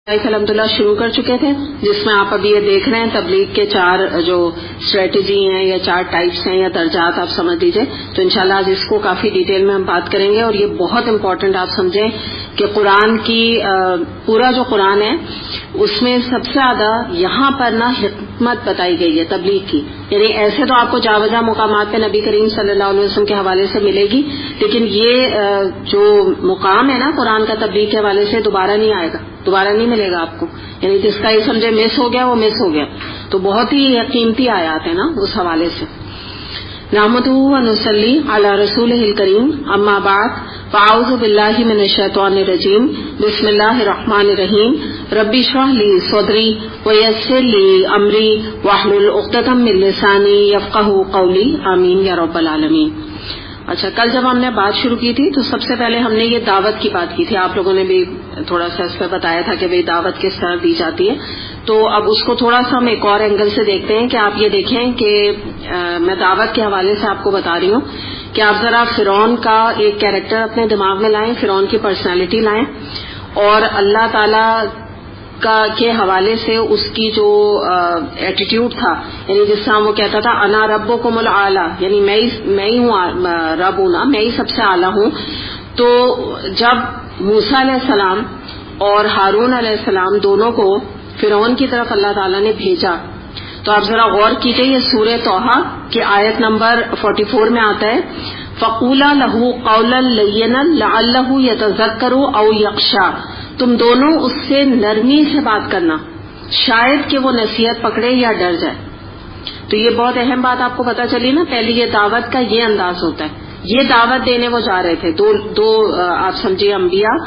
الحمدللہ شروع کر چکے تھے، جس میں آپ ابھی یہ دیکھ رہے ہیں تبلیغ کے 4 جو اسٹریٹجی ہیں یا 4 ٹائپس ہیں یا درجات آپ سمجھ لیجیے. تو انشاءاللہ آج اس کو کافی ڈیٹیل میں ہم بات کریں گے، اور یہ بہت امپورٹنٹ آپ سمجھیں کہ قرآن کی پورا جو قرآن ہے اس میں سب سے زیادہ یہاں پر نا حکمت بتائی گئی ہے تبلیغ کی. یعنی ایسے تو آپ کو جا بجا مقامات پہ نبی کریم صلی اللہ علیہ وسلم کے حوالے سے ملے گی، لیکن یہ جو مقام ہے نا قرآن کا تبلیغ کے حوالے سے دوبارہ نہیں آئے گا، دوبارہ نہیں ملے گا آپ کو. یعنی جس کا یہ سمجھے مس ہو گیا وہ مس ہو گیا. تو بہت ہی قیمتی آیات ہیں نا اس حوالے سے. نحمدہ و نصلی علی رسولہ الکریم، اما بعد، فاعوذ باللہ من الشیطان الرجیم، بسم اللہ الرحمن الرحیم. رب اشرح لی صدری ویسر لی امری واحلل عقدۃ من لسانی یفقہوا قولی، آمین یا رب العالمین. اچھا، کل جب ہم نے بات شروع کی تھی تو سب سے پہلے ہم نے یہ دعوت کی بات کی تھی. آپ لوگوں نے بھی تھوڑا سا اس پہ بتایا تھا کہ بھئی دعوت کس طرح دی جاتی ہے. تو اب اس کو تھوڑا سا ہم ایک اور اینگل سے دیکھتے ہیں کہ آپ یہ دیکھیں کہ میں دعوت کے حوالے سے آپ کو بتا رہی ہوں کہ آپ ذرا فرعون کا ایک کیریکٹر اپنے دماغ میں لائیں، فرعون کی پرسنالٹی لائیں، اور اللہ تعالی کے حوالے سے اس کی جو ایٹیٹیوڈ تھا، یعنی جس طرح وہ کہتا تھا انا ربکم الاعلی، یعنی میں ہی ہوں رب ہوں نا، میں ہی سب سے اعلیٰ ہوں. تو جب موسیٰ علیہ السلام اور ہارون علیہ السلام دونوں کو فرعون کی طرف اللہ تعالیٰ نے بھیجا، تو آپ ذرا غور کیجئے، یہ سورہ طٰہٰ کی آیت نمبر 44 میں آتا ہے، فَقُولَا لَهُ قَوْلًا لَيِّنًا لَعَلَّهُ يَتَذَكَّرُ أَوْ يَخْشَىٰ. تم دونوں اس سے نرمی سے بات کرنا، شاید کہ وہ نصیحت پکڑے یا ڈر جائے. تو یہ بہت اہم بات آپ کو پتہ چلی نا. پہلے یہ دعوت کا یہ انداز ہوتا ہے. یہ دعوت دینے وہ جا رہے تھے، دو آپ سمجھیے انبیاء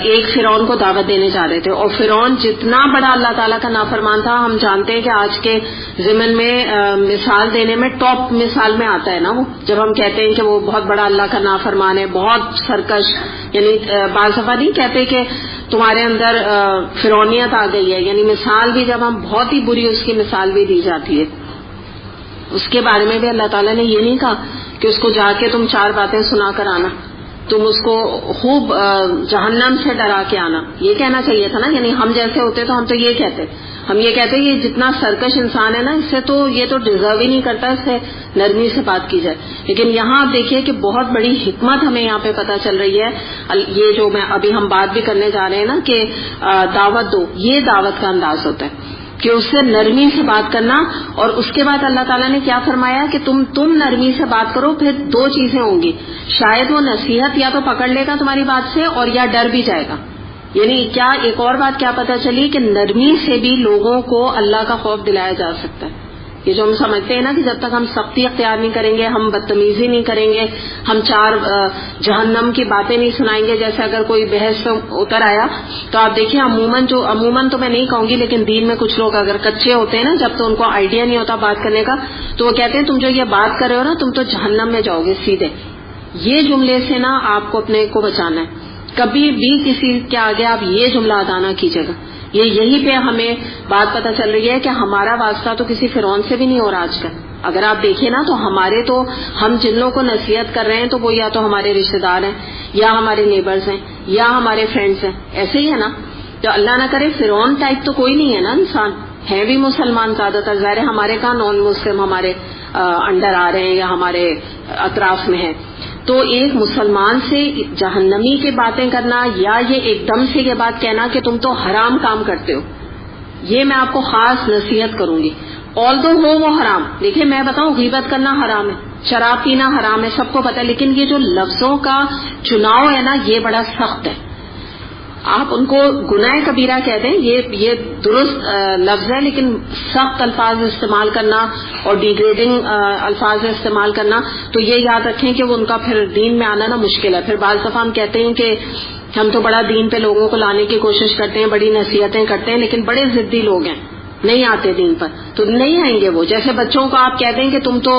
ایک فرعون کو دعوت دینے جا رہے تھے، اور فرعون جتنا بڑا اللہ تعالیٰ کا نافرمان تھا، ہم جانتے ہیں کہ آج کے ضمن میں مثال دینے میں ٹاپ مثال میں آتا ہے نا وہ، جب ہم کہتے ہیں کہ وہ بہت بڑا اللہ کا نافرمان ہے، بہت سرکش. یعنی بعض دفعہ نہیں کہتے کہ تمہارے اندر فرعونیت آ گئی ہے، یعنی مثال بھی جب ہم بہت ہی بری اس کی مثال بھی دی جاتی ہے. اس کے بارے میں بھی اللہ تعالیٰ نے یہ نہیں کہا کہ اس کو جا کے تم 4 باتیں سنا کر آنا، تم اس کو خوب جہنم سے ڈرا کے آنا. یہ کہنا چاہیے تھا نا. یعنی ہم جیسے ہوتے تو ہم تو یہ کہتے، ہم یہ کہتے یہ جتنا سرکش انسان ہے نا، اس سے تو یہ تو ڈیزرو ہی نہیں کرتا، اس سے نرمی سے بات کی جائے. لیکن یہاں آپ دیکھیے کہ بہت بڑی حکمت ہمیں یہاں پہ پتہ چل رہی ہے. یہ جو میں ابھی ہم بات بھی کرنے جا رہے ہیں نا کہ دعوت دو، یہ دعوت کا انداز ہوتا ہے کہ اس سے نرمی سے بات کرنا. اور اس کے بعد اللہ تعالیٰ نے کیا فرمایا کہ تم نرمی سے بات کرو. پھر 2 چیزیں ہوں گی، شاید وہ نصیحت یا تو پکڑ لے گا تمہاری بات سے، اور یا ڈر بھی جائے گا. یعنی کیا ایک اور بات کیا پتہ چلی کہ نرمی سے بھی لوگوں کو اللہ کا خوف دلایا جا سکتا ہے. یہ جو ہم سمجھتے ہیں نا کہ جب تک ہم سختی اختیار نہیں کریں گے، ہم بدتمیزی نہیں کریں گے، ہم 4 جہنم کی باتیں نہیں سنائیں گے، جیسے اگر کوئی بحث اتر آیا تو آپ دیکھیں عموماً تو میں نہیں کہوں گی، لیکن دین میں کچھ لوگ اگر کچے ہوتے ہیں نا، جب تو ان کو آئیڈیا نہیں ہوتا بات کرنے کا، تو وہ کہتے ہیں تم جو یہ بات کر رہے ہو نا، تم تو جہنم میں جاؤ گے سیدھے. یہ جملے سے نا آپ کو اپنے کو بچانا ہے. کبھی بھی کسی کے آگے آپ یہ جملہ ادا نہ کیجیے گا. یہی پہ ہمیں بات پتہ چل رہی ہے کہ ہمارا واسطہ تو کسی فرعون سے بھی نہیں ہو رہا آج کل. اگر آپ دیکھیں نا تو ہم جن لوگوں کو نصیحت کر رہے ہیں تو وہ یا تو ہمارے رشتے دار ہیں، یا ہمارے نیبرز ہیں، یا ہمارے فرینڈز ہیں. ایسے ہی ہے نا. تو اللہ نہ کرے فرعون ٹائپ تو کوئی نہیں ہے نا انسان. ہے بھی مسلمان زیادہ تر، ظاہر ہے ہمارے کہاں نان مسلم ہمارے انڈر آ رہے ہیں یا ہمارے اطراف میں ہیں. تو ایک مسلمان سے جہنمی کی باتیں کرنا، یا یہ ایک دم سے یہ بات کہنا کہ تم تو حرام کام کرتے ہو، یہ میں آپ کو خاص نصیحت کروں گی. آلدو ہو وہ حرام، دیکھیں میں بتاؤں غیبت کرنا حرام ہے، شراب پینا حرام ہے، سب کو پتہ ہے. لیکن یہ جو لفظوں کا چناؤ ہے نا، یہ بڑا سخت ہے. آپ ان کو گناہ کبیرہ کہہ دیں، یہ درست لفظ ہے، لیکن سخت الفاظ استعمال کرنا اور ڈیگریڈنگ الفاظ استعمال کرنا، تو یہ یاد رکھیں کہ وہ ان کا پھر دین میں آنا نا مشکل ہے. پھر بعض دفعہ ہم کہتے ہیں کہ ہم تو بڑا دین پہ لوگوں کو لانے کی کوشش کرتے ہیں، بڑی نصیحتیں کرتے ہیں، لیکن بڑے ضدی لوگ ہیں، نہیں آتے دین پر، تو نہیں آئیں گے وہ. جیسے بچوں کو آپ کہہ دیں کہ تم تو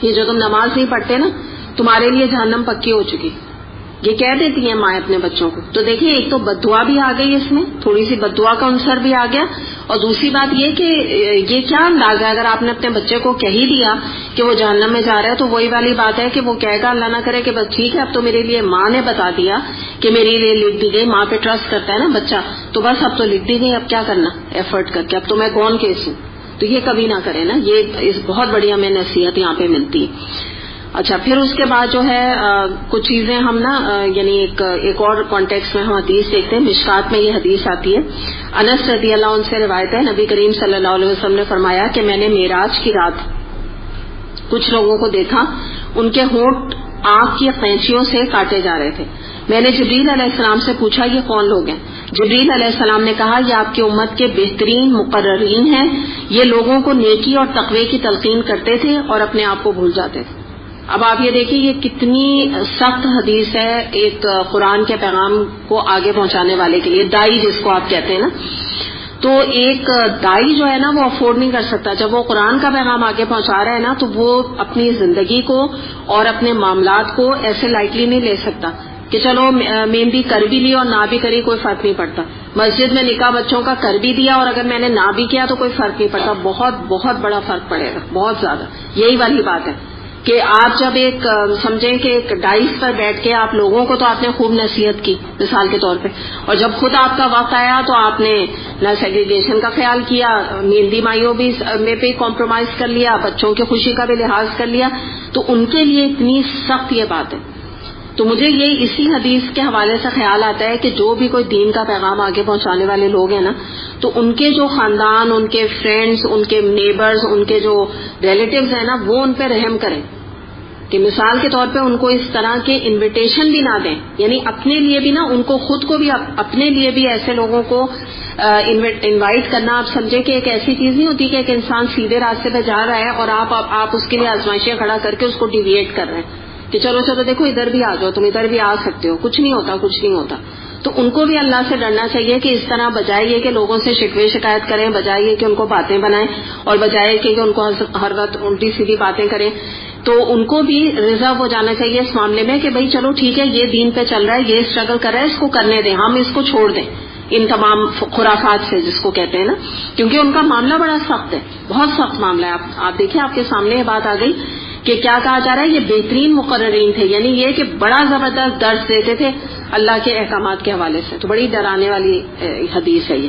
یہ جو تم نماز نہیں پڑھتے نا، تمہارے لیے جہنم پکی ہو چکی، یہ کہہ دیتی ہیں مائیں اپنے بچوں کو. تو دیکھیے ایک تو بد دعا بھی آ گئی، اس میں تھوڑی سی بد دعا کا عنصر بھی آ گیا، اور دوسری بات یہ کہ یہ کیا انداز ہے، اگر آپ نے اپنے بچے کو کہہ ہی دیا کہ وہ جہنم میں جا رہا ہے تو وہی والی بات ہے کہ وہ کہے گا اللہ نہ کرے کہ بس ٹھیک ہے اب تو میرے لیے ماں نے بتا دیا کہ میرے لیے لکھ دی گئی، ماں پہ ٹرسٹ کرتا ہے نا بچہ، تو بس اب تو لکھ دی گئی، اب کیا کرنا ایفرٹ کر کے، اب تو میں کون کیس ہوں. تو یہ کبھی نہ کرے نا، یہ بہت بڑی ہمیں نصیحت یہاں پہ ملتی ہے. اچھا، پھر اس کے بعد جو ہے کچھ چیزیں ہم نا یعنی ایک اور کانٹیکس میں ہم حدیث دیکھتے ہیں. مشکات میں یہ حدیث آتی ہے، انس رضی اللہ عنہ سے روایت ہے، نبی کریم صلی اللہ علیہ وسلم نے فرمایا کہ میں نے معراج کی رات کچھ لوگوں کو دیکھا، ان کے ہونٹ آنکھ کی قینچیوں سے کاٹے جا رہے تھے. میں نے جبریل علیہ السلام سے پوچھا یہ کون لوگ ہیں؟ جبریل علیہ السلام نے کہا یہ آپ کی امت کے بہترین مقررین ہیں، یہ لوگوں کو نیکی اور تقوی کی تلقین کرتے تھے اور اپنے آپ کو بھول جاتے تھے. اب آپ یہ دیکھیے یہ کتنی سخت حدیث ہے ایک قرآن کے پیغام کو آگے پہنچانے والے کے لیے، دائی جس کو آپ کہتے ہیں نا. تو ایک دائی جو ہے نا وہ افورڈ نہیں کر سکتا، جب وہ قرآن کا پیغام آگے پہنچا رہا ہے نا تو وہ اپنی زندگی کو اور اپنے معاملات کو ایسے لائٹلی نہیں لے سکتا کہ چلو مہندی کر بھی لی اور نہ بھی کری کوئی فرق نہیں پڑتا، مسجد میں نکاح بچوں کا کر بھی دیا اور اگر میں نے نہ بھی کیا تو کوئی فرق نہیں پڑتا. بہت بہت بڑا فرق پڑے گا، بہت زیادہ. یہی والی بات ہے کہ آپ جب ایک سمجھیں کہ ایک ڈائس پر بیٹھ کے آپ لوگوں کو تو آپ نے خوب نصیحت کی مثال کے طور پہ، اور جب خود آپ کا وقت آیا تو آپ نے نہ سیگریگیشن کا خیال کیا، مہندی مائیوں بھی میں بھی کمپرومائز کر لیا، بچوں کی خوشی کا بھی لحاظ کر لیا، تو ان کے لیے اتنی سخت یہ بات ہے. تو مجھے یہ اسی حدیث کے حوالے سے خیال آتا ہے کہ جو بھی کوئی دین کا پیغام آگے پہنچانے والے لوگ ہیں نا تو ان کے جو خاندان، ان کے فرینڈز، ان کے نیبرز، ان کے جو ریلیٹیوز ہیں نا وہ ان پہ رحم کریں کہ مثال کے طور پہ ان کو اس طرح کے انویٹیشن بھی نہ دیں، یعنی اپنے لیے بھی نا ان کو خود کو بھی اپنے لیے بھی ایسے لوگوں کو انوائٹ کرنا. آپ سمجھیں کہ ایک ایسی چیز نہیں ہوتی کہ ایک انسان سیدھے راستے پہ جا رہا ہے اور آپ اس کے لیے آزمائشیں کھڑا کر کے اس کو ڈیویٹ کر رہے ہیں کہ چلو دیکھو ادھر بھی آ جاؤ، تم ادھر بھی آ سکتے ہو، کچھ نہیں ہوتا کچھ نہیں ہوتا. تو ان کو بھی اللہ سے ڈرنا چاہیے کہ اس طرح بجائے یہ کہ لوگوں سے شکوے شکایت کریں، بجائے یہ کہ ان کو باتیں بنائیں اور بجائے کہ ان کو ہر وقت الٹی سیدھی باتیں کریں، تو ان کو بھی ریزرو ہو جانا چاہیے اس معاملے میں کہ بھائی چلو ٹھیک ہے یہ دین پہ چل رہا ہے، یہ اسٹرگل کر رہا ہے، اس کو کرنے دیں، ہم اس کو چھوڑ دیں ان تمام خرافات سے جس کو کہتے ہیں نا، کیونکہ ان کا معاملہ بڑا سخت ہے، بہت سخت معاملہ ہے. آپ دیکھیں آپ کے سامنے یہ بات آ گئی کہ کیا کہا جا رہا ہے، یہ بہترین مقررین تھے، یعنی یہ کہ بڑا زبردست درس دیتے تھے اللہ کے احکامات کے حوالے سے. تو بڑی ڈرانے والی حدیث ہے یہ.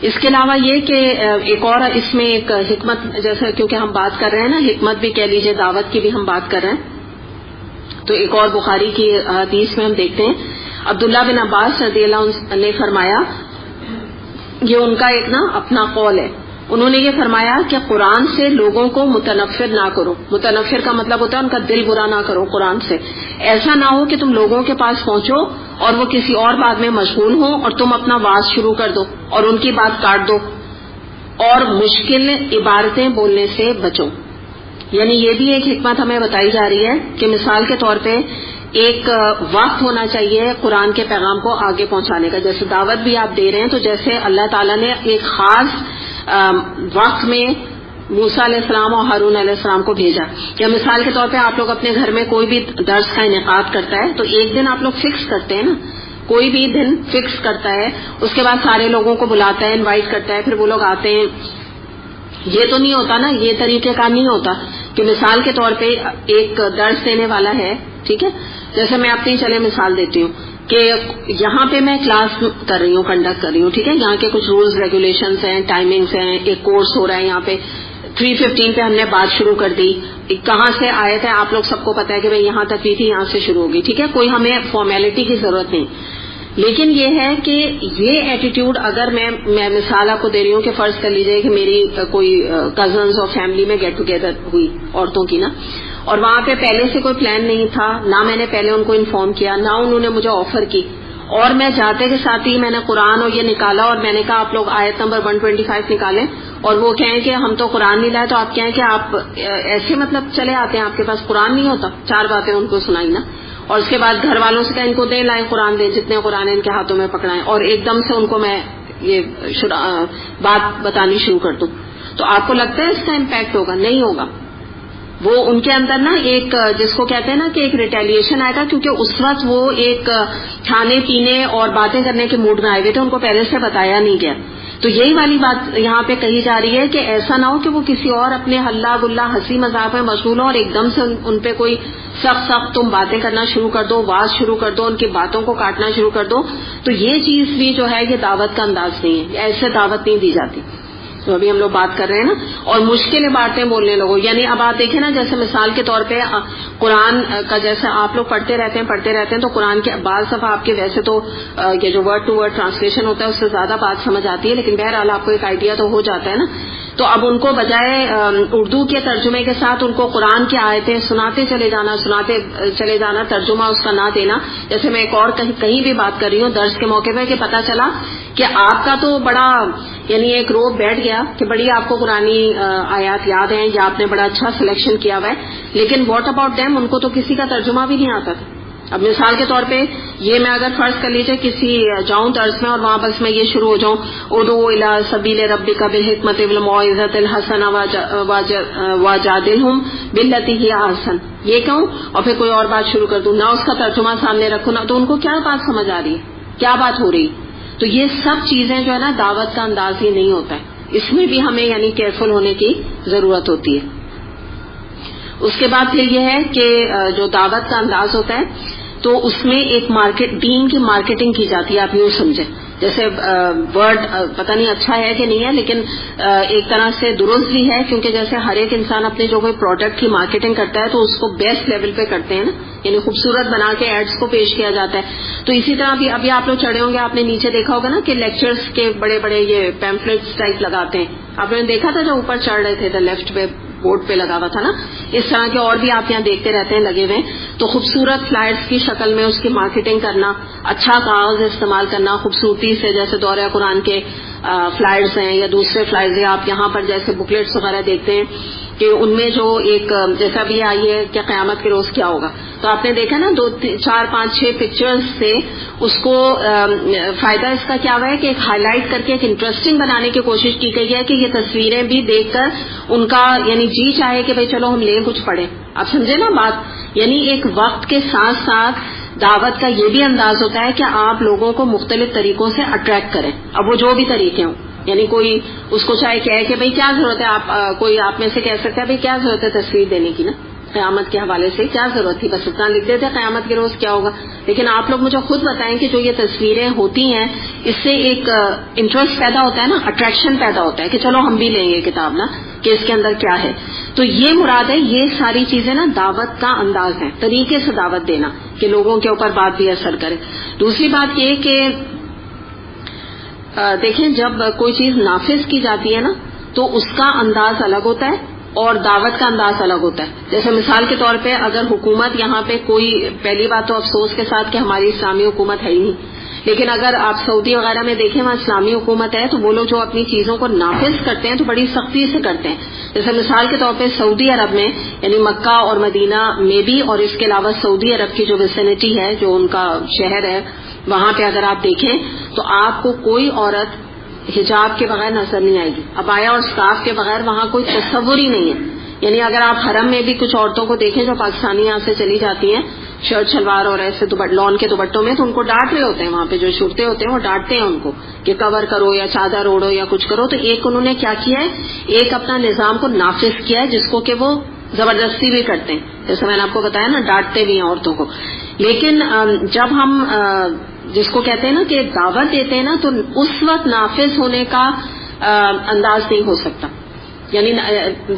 اس کے علاوہ یہ کہ ایک اور اس میں ایک حکمت، جیسے کیونکہ ہم بات کر رہے ہیں نا حکمت بھی کہہ لیجئے، دعوت کی بھی ہم بات کر رہے ہیں، تو ایک اور بخاری کی حدیث میں ہم دیکھتے ہیں عبداللہ بن عباس رضی اللہ عنہ نے فرمایا، یہ ان کا ایک نا اپنا قول ہے، انہوں نے یہ فرمایا کہ قرآن سے لوگوں کو متنفر نہ کرو. متنفر کا مطلب ہوتا ہے ان کا دل برا نہ کرو قرآن سے. ایسا نہ ہو کہ تم لوگوں کے پاس پہنچو اور وہ کسی اور بات میں مشغول ہوں اور تم اپنا واز شروع کر دو اور ان کی بات کاٹ دو، اور مشکل عبارتیں بولنے سے بچو. یعنی یہ بھی ایک حکمت ہمیں بتائی جا رہی ہے کہ مثال کے طور پہ ایک وقت ہونا چاہیے قرآن کے پیغام کو آگے پہنچانے کا. جیسے دعوت بھی آپ دے رہے ہیں تو جیسے اللہ تعالیٰ نے ایک خاص وقت میں موسیٰ علیہ السلام اور ہارون علیہ السلام کو بھیجا، یا مثال کے طور پہ آپ لوگ اپنے گھر میں کوئی بھی درس کا انعقاد کرتا ہے تو ایک دن آپ لوگ فکس کرتے ہیں نا، کوئی بھی دن فکس کرتا ہے، اس کے بعد سارے لوگوں کو بلاتا ہے، انوائٹ کرتا ہے، پھر وہ لوگ آتے ہیں. یہ تو نہیں ہوتا نا، یہ طریقہ کار نہیں ہوتا کہ مثال کے طور پہ ایک درس دینے والا ہے، ٹھیک ہے، جیسے میں اپنی چلے مثال دیتی ہوں کہ یہاں پہ میں کلاس کر رہی ہوں، کنڈکٹ کر رہی ہوں، ٹھیک ہے، یہاں کے کچھ رولز ریگولیشنز ہیں، ٹائمنگز ہیں، ایک کورس ہو رہا ہے یہاں پہ 3:15 پہ ہم نے بات شروع کر دی، کہاں سے آیت ہے آپ لوگ سب کو پتا ہے کہ بھئی یہاں تک بھی تھی، یہاں سے شروع ہوگی، ٹھیک ہے، کوئی ہمیں فارمیلٹی کی ضرورت نہیں. لیکن یہ ہے کہ یہ ایٹیٹیوڈ اگر میں مثال آپ کو دے رہی ہوں کہ فرض کر لیجئے کہ میری کوئی کزنز اور فیملی میں گیٹ ٹوگیدر ہوئی عورتوں کی نا، اور وہاں پہ پہلے سے کوئی پلان نہیں تھا، نہ میں نے پہلے ان کو انفارم کیا، نہ انہوں نے مجھے آفر کی، اور میں جاتے کے ساتھ ہی میں نے قرآن اور یہ نکالا اور میں نے کہا آپ لوگ آیت نمبر 125 نکالیں، اور وہ کہیں کہ ہم تو قرآن نہیں لائے، تو آپ کہیں کہ آپ ایسے مطلب چلے آتے ہیں، آپ کے پاس قرآن نہیں ہوتا. 4 باتیں ان کو سنائی نا، اور اس کے بعد گھر والوں سے کہیں ان کو دیں لائیں قرآن دیں، جتنے قرآن ان کے ہاتھوں میں پکڑائیں، اور ایک دم سے ان کو میں یہ بات بتانی شروع کر دوں، تو آپ کو لگتا ہے اس کا امپیکٹ ہوگا؟ نہیں ہوگا. وہ ان کے اندر نا ایک جس کو کہتے ہیں نا کہ ایک ریٹیلیشن آئے گا، کیونکہ اس وقت وہ ایک کھانے پینے اور باتیں کرنے کے موڈ میں آئے ہوئے تھے، ان کو پہلے سے بتایا نہیں گیا. تو یہی والی بات یہاں پہ کہی جا رہی ہے کہ ایسا نہ ہو کہ وہ کسی اور اپنے ہلا گلا ہنسی مذاق میں مشغول ہو اور ایک دم سے ان پہ کوئی سخت تم باتیں کرنا شروع کر دو، واز شروع کر دو، ان کی باتوں کو کاٹنا شروع کر دو. تو یہ چیز بھی جو ہے یہ دعوت کا انداز نہیں ہے، ایسے دعوت نہیں دی جاتی. تو ابھی ہم لوگ بات کر رہے ہیں نا. اور مشکل باتیں بولنے لوگوں، یعنی اب آپ دیکھیں نا، جیسے مثال کے طور پہ قرآن کا جیسے آپ لوگ پڑھتے رہتے ہیں تو قرآن کے بعض دفعہ آپ کے ویسے تو یہ جو ورڈ ٹو ورڈ ٹرانسلیشن ہوتا ہے اس سے زیادہ بات سمجھ آتی ہے، لیکن بہرحال آپ کو ایک آئیڈیا تو ہو جاتا ہے نا. تو اب ان کو بجائے اردو کے ترجمے کے ساتھ ان کو قرآن کی آیتیں سناتے چلے جانا، ترجمہ اس کا نہ دینا. جیسے میں ایک اور کہیں بھی بات کر رہی ہوں درس کے موقع پہ کہ پتہ چلا کہ آپ کا تو بڑا یعنی ایک روب بیٹھ گیا کہ بڑی آپ کو قرآنی آیات یاد ہیں یا آپ نے بڑا اچھا سلیکشن کیا ہوا ہے، لیکن واٹ اباؤٹ دیم، ان کو تو کسی کا ترجمہ بھی نہیں آتا تھا. اب مثال کے طور پہ یہ میں اگر فرض کر لیجیے کسی جاؤں درس میں اور وہاں بس میں یہ شروع ہو جاؤں ادعو الی سبیل ربک بالحکمۃ والموعظۃ الحسنہ وجادلھم باللتی ہی احسن، یہ کہوں اور پھر کوئی اور بات شروع کر دوں، نہ اس کا ترجمہ سامنے رکھوں نہ، تو ان کو کیا بات سمجھ آ رہی ہے، کیا بات ہو رہی. تو یہ سب چیزیں جو ہے نا دعوت کا انداز ہی نہیں ہوتا ہے، اس میں بھی ہمیں یعنی کیئرفل ہونے کی ضرورت ہوتی ہے. اس کے بعد پھر یہ ہے کہ جو دعوت کا انداز ہوتا ہے تو اس میں ایک دین کی مارکیٹنگ کی جاتی ہے. آپ یوں سمجھیں جیسے ورڈ پتہ نہیں اچھا ہے کہ نہیں ہے، لیکن ایک طرح سے درست بھی ہے، کیونکہ جیسے ہر ایک انسان اپنے جو کوئی پروڈکٹ کی مارکیٹنگ کرتا ہے تو اس کو بیسٹ لیول پہ کرتے ہیں نا، یعنی خوبصورت بنا کے ایڈز کو پیش کیا جاتا ہے. تو اسی طرح بھی ابھی آپ لوگ چڑھے ہوں گے، آپ نے نیچے دیکھا ہوگا نا کہ لیکچرز کے بڑے بڑے یہ پیمفلیٹس ٹائپ لگاتے ہیں. آپ نے دیکھا تھا جو اوپر چڑھ رہے تھے لیفٹ پہ بورڈ پہ لگا ہوا تھا نا، اس طرح کے اور بھی آپ یہاں دیکھتے رہتے ہیں لگے ہوئے. تو خوبصورت فلائرز کی شکل میں اس کی مارکیٹنگ کرنا، اچھا کاغذ استعمال کرنا خوبصورتی سے، جیسے دورہ قرآن کے فلائرز ہیں یا دوسرے فلائرز ہیں. آپ یہاں پر جیسے بکلیٹس وغیرہ دیکھتے ہیں کہ ان میں جو ایک جیسا بھی آئی ہے کہ قیامت کے روز کیا ہوگا، تو آپ نے دیکھا نا 2 4 5 6 پکچرز سے اس کو فائدہ اس کا کیا ہوا ہے کہ ایک ہائی لائٹ کر کے ایک انٹرسٹنگ بنانے کی کوشش کی گئی ہے کہ یہ تصویریں بھی دیکھ کر ان کا یعنی جی چاہے کہ بھئی چلو ہم لیں کچھ پڑھیں. آپ سمجھے نا بات، یعنی ایک وقت کے ساتھ ساتھ دعوت کا یہ بھی انداز ہوتا ہے کہ آپ لوگوں کو مختلف طریقوں سے اٹریکٹ کریں، اب وہ جو بھی طریقے ہوں. یعنی کوئی اس کو چاہے کہے کہ بھئی کیا ضرورت ہے، کوئی آپ میں سے کہہ سکتا ہے بھئی کیا ضرورت ہے تصویر دینے کی نا، قیامت کے حوالے سے کیا ضرورت تھی، بس اتنا لکھ دیتے قیامت کے روز کیا ہوگا. لیکن آپ لوگ مجھے خود بتائیں کہ جو یہ تصویریں ہوتی ہیں اس سے ایک انٹرسٹ پیدا ہوتا ہے نا، اٹریکشن پیدا ہوتا ہے کہ چلو ہم بھی لیں گے کتاب نا کہ اس کے اندر کیا ہے. تو یہ مراد ہے، یہ ساری چیزیں نا دعوت کا انداز ہے، طریقے سے دعوت دینا کہ لوگوں کے اوپر بات بھی اثر کرے. دوسری بات یہ کہ دیکھیں جب کوئی چیز نافذ کی جاتی ہے نا تو اس کا انداز الگ ہوتا ہے اور دعوت کا انداز الگ ہوتا ہے. جیسے مثال کے طور پہ اگر حکومت یہاں پہ کوئی، پہلی بات تو افسوس کے ساتھ کہ ہماری اسلامی حکومت ہے ہی نہیں، لیکن اگر آپ سعودی وغیرہ میں دیکھیں وہاں اسلامی حکومت ہے تو وہ لوگ جو اپنی چیزوں کو نافذ کرتے ہیں تو بڑی سختی سے کرتے ہیں. جیسے مثال کے طور پہ سعودی عرب میں یعنی مکہ اور مدینہ میں بھی، اور اس کے علاوہ سعودی عرب کی جو ویسینٹی ہے جو ان کا شہر ہے وہاں پہ اگر آپ دیکھیں تو آپ کو کوئی عورت حجاب کے بغیر نظر نہیں آئے گی، عبایا اور اسکارف کے بغیر وہاں کوئی تصور ہی نہیں ہے. یعنی اگر آپ حرم میں بھی کچھ عورتوں کو دیکھیں جو پاکستانی یہاں سے چلی جاتی ہیں شرٹ شلوار اور ایسے لون کے دوپٹوں میں، تو ان کو ڈانٹ رہے ہوتے ہیں وہاں پہ جو شرطے ہوتے ہیں وہ ڈانٹتے ہیں ان کو کہ کور کرو یا چادر اوڑھو یا کچھ کرو. تو ایک انہوں نے کیا کیا ہے، ایک اپنا نظام کو نافذ کیا ہے جس کو کہ وہ زبردستی بھی کرتے ہیں، جیسے میں نے آپ کو بتایا نا ڈانٹتے بھی ہیں عورتوں کو. لیکن جب ہم جس کو کہتے ہیں نا کہ دعوت دیتے ہیں نا تو اس وقت نافذ ہونے کا انداز نہیں ہو سکتا. یعنی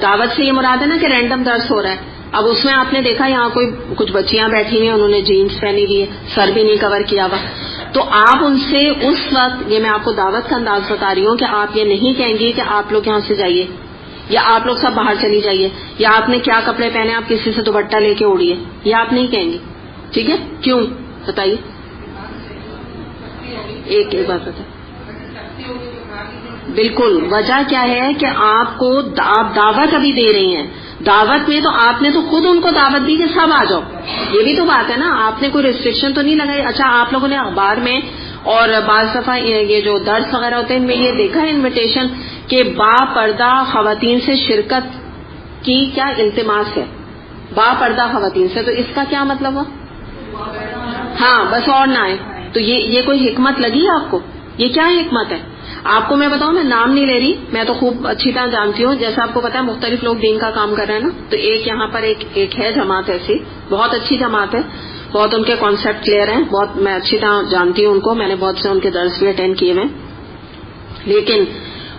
دعوت سے یہ مراد ہے نا کہ رینڈم درس ہو رہا ہے. اب اس میں آپ نے دیکھا یہاں کوئی کچھ بچیاں بیٹھی ہوئی ہیں، انہوں نے جینس پہنی ہوئی ہے، سر بھی نہیں کور کیا ہوا، تو آپ ان سے اس وقت، یہ میں آپ کو دعوت کا انداز بتا رہی ہوں کہ آپ یہ نہیں کہیں گی کہ آپ لوگ یہاں سے جائیے یا آپ لوگ سب باہر چلی جائیے یا آپ نے کیا کپڑے پہنے آپ کسی سے دوپٹہ لے کے اوڑھیے، یہ آپ نہیں کہیں گی. ٹھیک ہے، کیوں بتائیے، ایک بات بتائیں. بالکل وجہ کیا ہے کہ آپ کو آپ دعوت ابھی دے رہی ہیں، دعوت میں تو آپ نے تو خود ان کو دعوت دی کہ سب آ جاؤ، یہ بھی تو بات ہے نا، آپ نے کوئی ریسٹرکشن تو نہیں لگائی. اچھا آپ لوگوں نے اخبار میں اور بعض دفعہ یہ جو درس وغیرہ ہوتے ہیں ان میں یہ دیکھا ہے انویٹیشن کہ با پردہ خواتین سے شرکت کی کیا التماس ہے، با پردہ خواتین سے، تو اس کا کیا مطلب ہوا؟ ہاں بس اور نہ آئے. تو یہ کوئی حکمت لگی آپ کو؟ یہ کیا حکمت ہے؟ آپ کو میں بتاؤں، میں نام نہیں لے رہی، میں تو خوب اچھی طرح جانتی ہوں. جیسا آپ کو پتا ہے مختلف لوگ دین کا کام کر رہے ہیں نا، تو ایک یہاں پر ایک ہے جماعت ایسی، بہت اچھی جماعت ہے، بہت ان کے کانسیپٹ کلیئر ہیں، بہت میں اچھی طرح جانتی ہوں ان کو، میں نے بہت سے ان کے درس بھی اٹینڈ کیے ہوئے. لیکن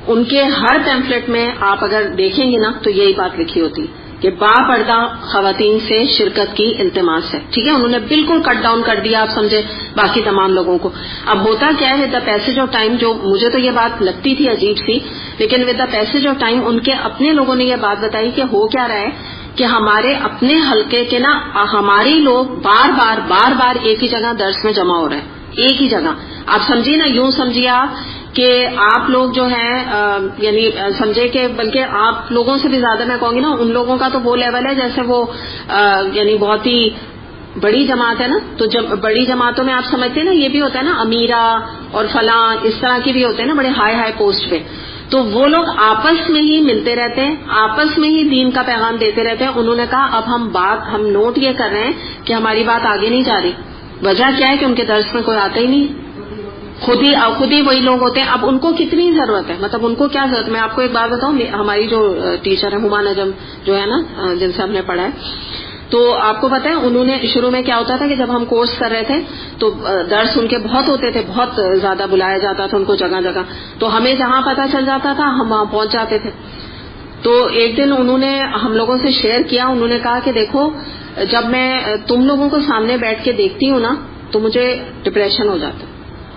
ان کے ہر پیمفلیٹ میں آپ اگر دیکھیں گے نا تو یہی بات لکھی ہوتی کہ با پردہ خواتین سے شرکت کی التماس ہے. ٹھیک ہے، انہوں نے بالکل کٹ ڈاؤن کر دیا، آپ سمجھے، باقی تمام لوگوں کو. اب ہوتا کیا ہے، دا پیسج آف ٹائم، جو مجھے تو یہ بات لگتی تھی عجیب سی، لیکن with the passage of time ان کے اپنے لوگوں نے یہ بات بتائی کہ ہو کیا رہا ہے کہ ہمارے اپنے حلقے کے نا ہماری لوگ بار بار ایک ہی جگہ درس میں جمع ہو رہے ہیں، ایک ہی جگہ. آپ سمجھیے نا، یوں سمجھیے آپ کہ آپ لوگ جو ہیں یعنی سمجھے کہ بلکہ آپ لوگوں سے بھی زیادہ میں کہوں گی نا، ان لوگوں کا تو وہ لیول ہے جیسے وہ یعنی بہت ہی بڑی جماعت ہے نا. تو جب بڑی جماعتوں میں آپ سمجھتے ہیں نا، یہ بھی ہوتا ہے نا امیرہ اور فلاں، اس طرح کی بھی ہوتے ہیں نا بڑے ہائی پوسٹ پہ. تو وہ لوگ آپس میں ہی ملتے رہتے ہیں، آپس میں ہی دین کا پیغام دیتے رہتے ہیں. انہوں نے کہا اب ہم نوٹ یہ کر رہے ہیں کہ ہماری بات آگے نہیں جا رہی. وجہ کیا ہے کہ ان کے درس میں کوئی آتا ہی نہیں، خود ہی وہی لوگ ہوتے ہیں. اب ان کو کتنی ضرورت ہے، مطلب ان کو کیا ضرورت ہے. میں آپ کو ایک بات بتاؤں، ہماری جو ٹیچر ہے ہما نجم جو ہے نا، جن سے ہم نے پڑھا ہے، تو آپ کو پتا ہے انہوں نے شروع میں کیا ہوتا تھا کہ جب ہم کورس کر رہے تھے تو درس ان کے بہت ہوتے تھے، بہت زیادہ بلایا جاتا تھا ان کو جگہ جگہ، تو ہمیں جہاں پتہ چل جاتا تھا ہم وہاں پہنچ جاتے تھے. تو ایک دن انہوں نے ہم لوگوں سے شیئر کیا، انہوں نے کہا کہ دیکھو جب میں تم لوگوں کو سامنے بیٹھ کے دیکھتی ہوں نا تو مجھے ڈپریشن ہو جاتا ہے.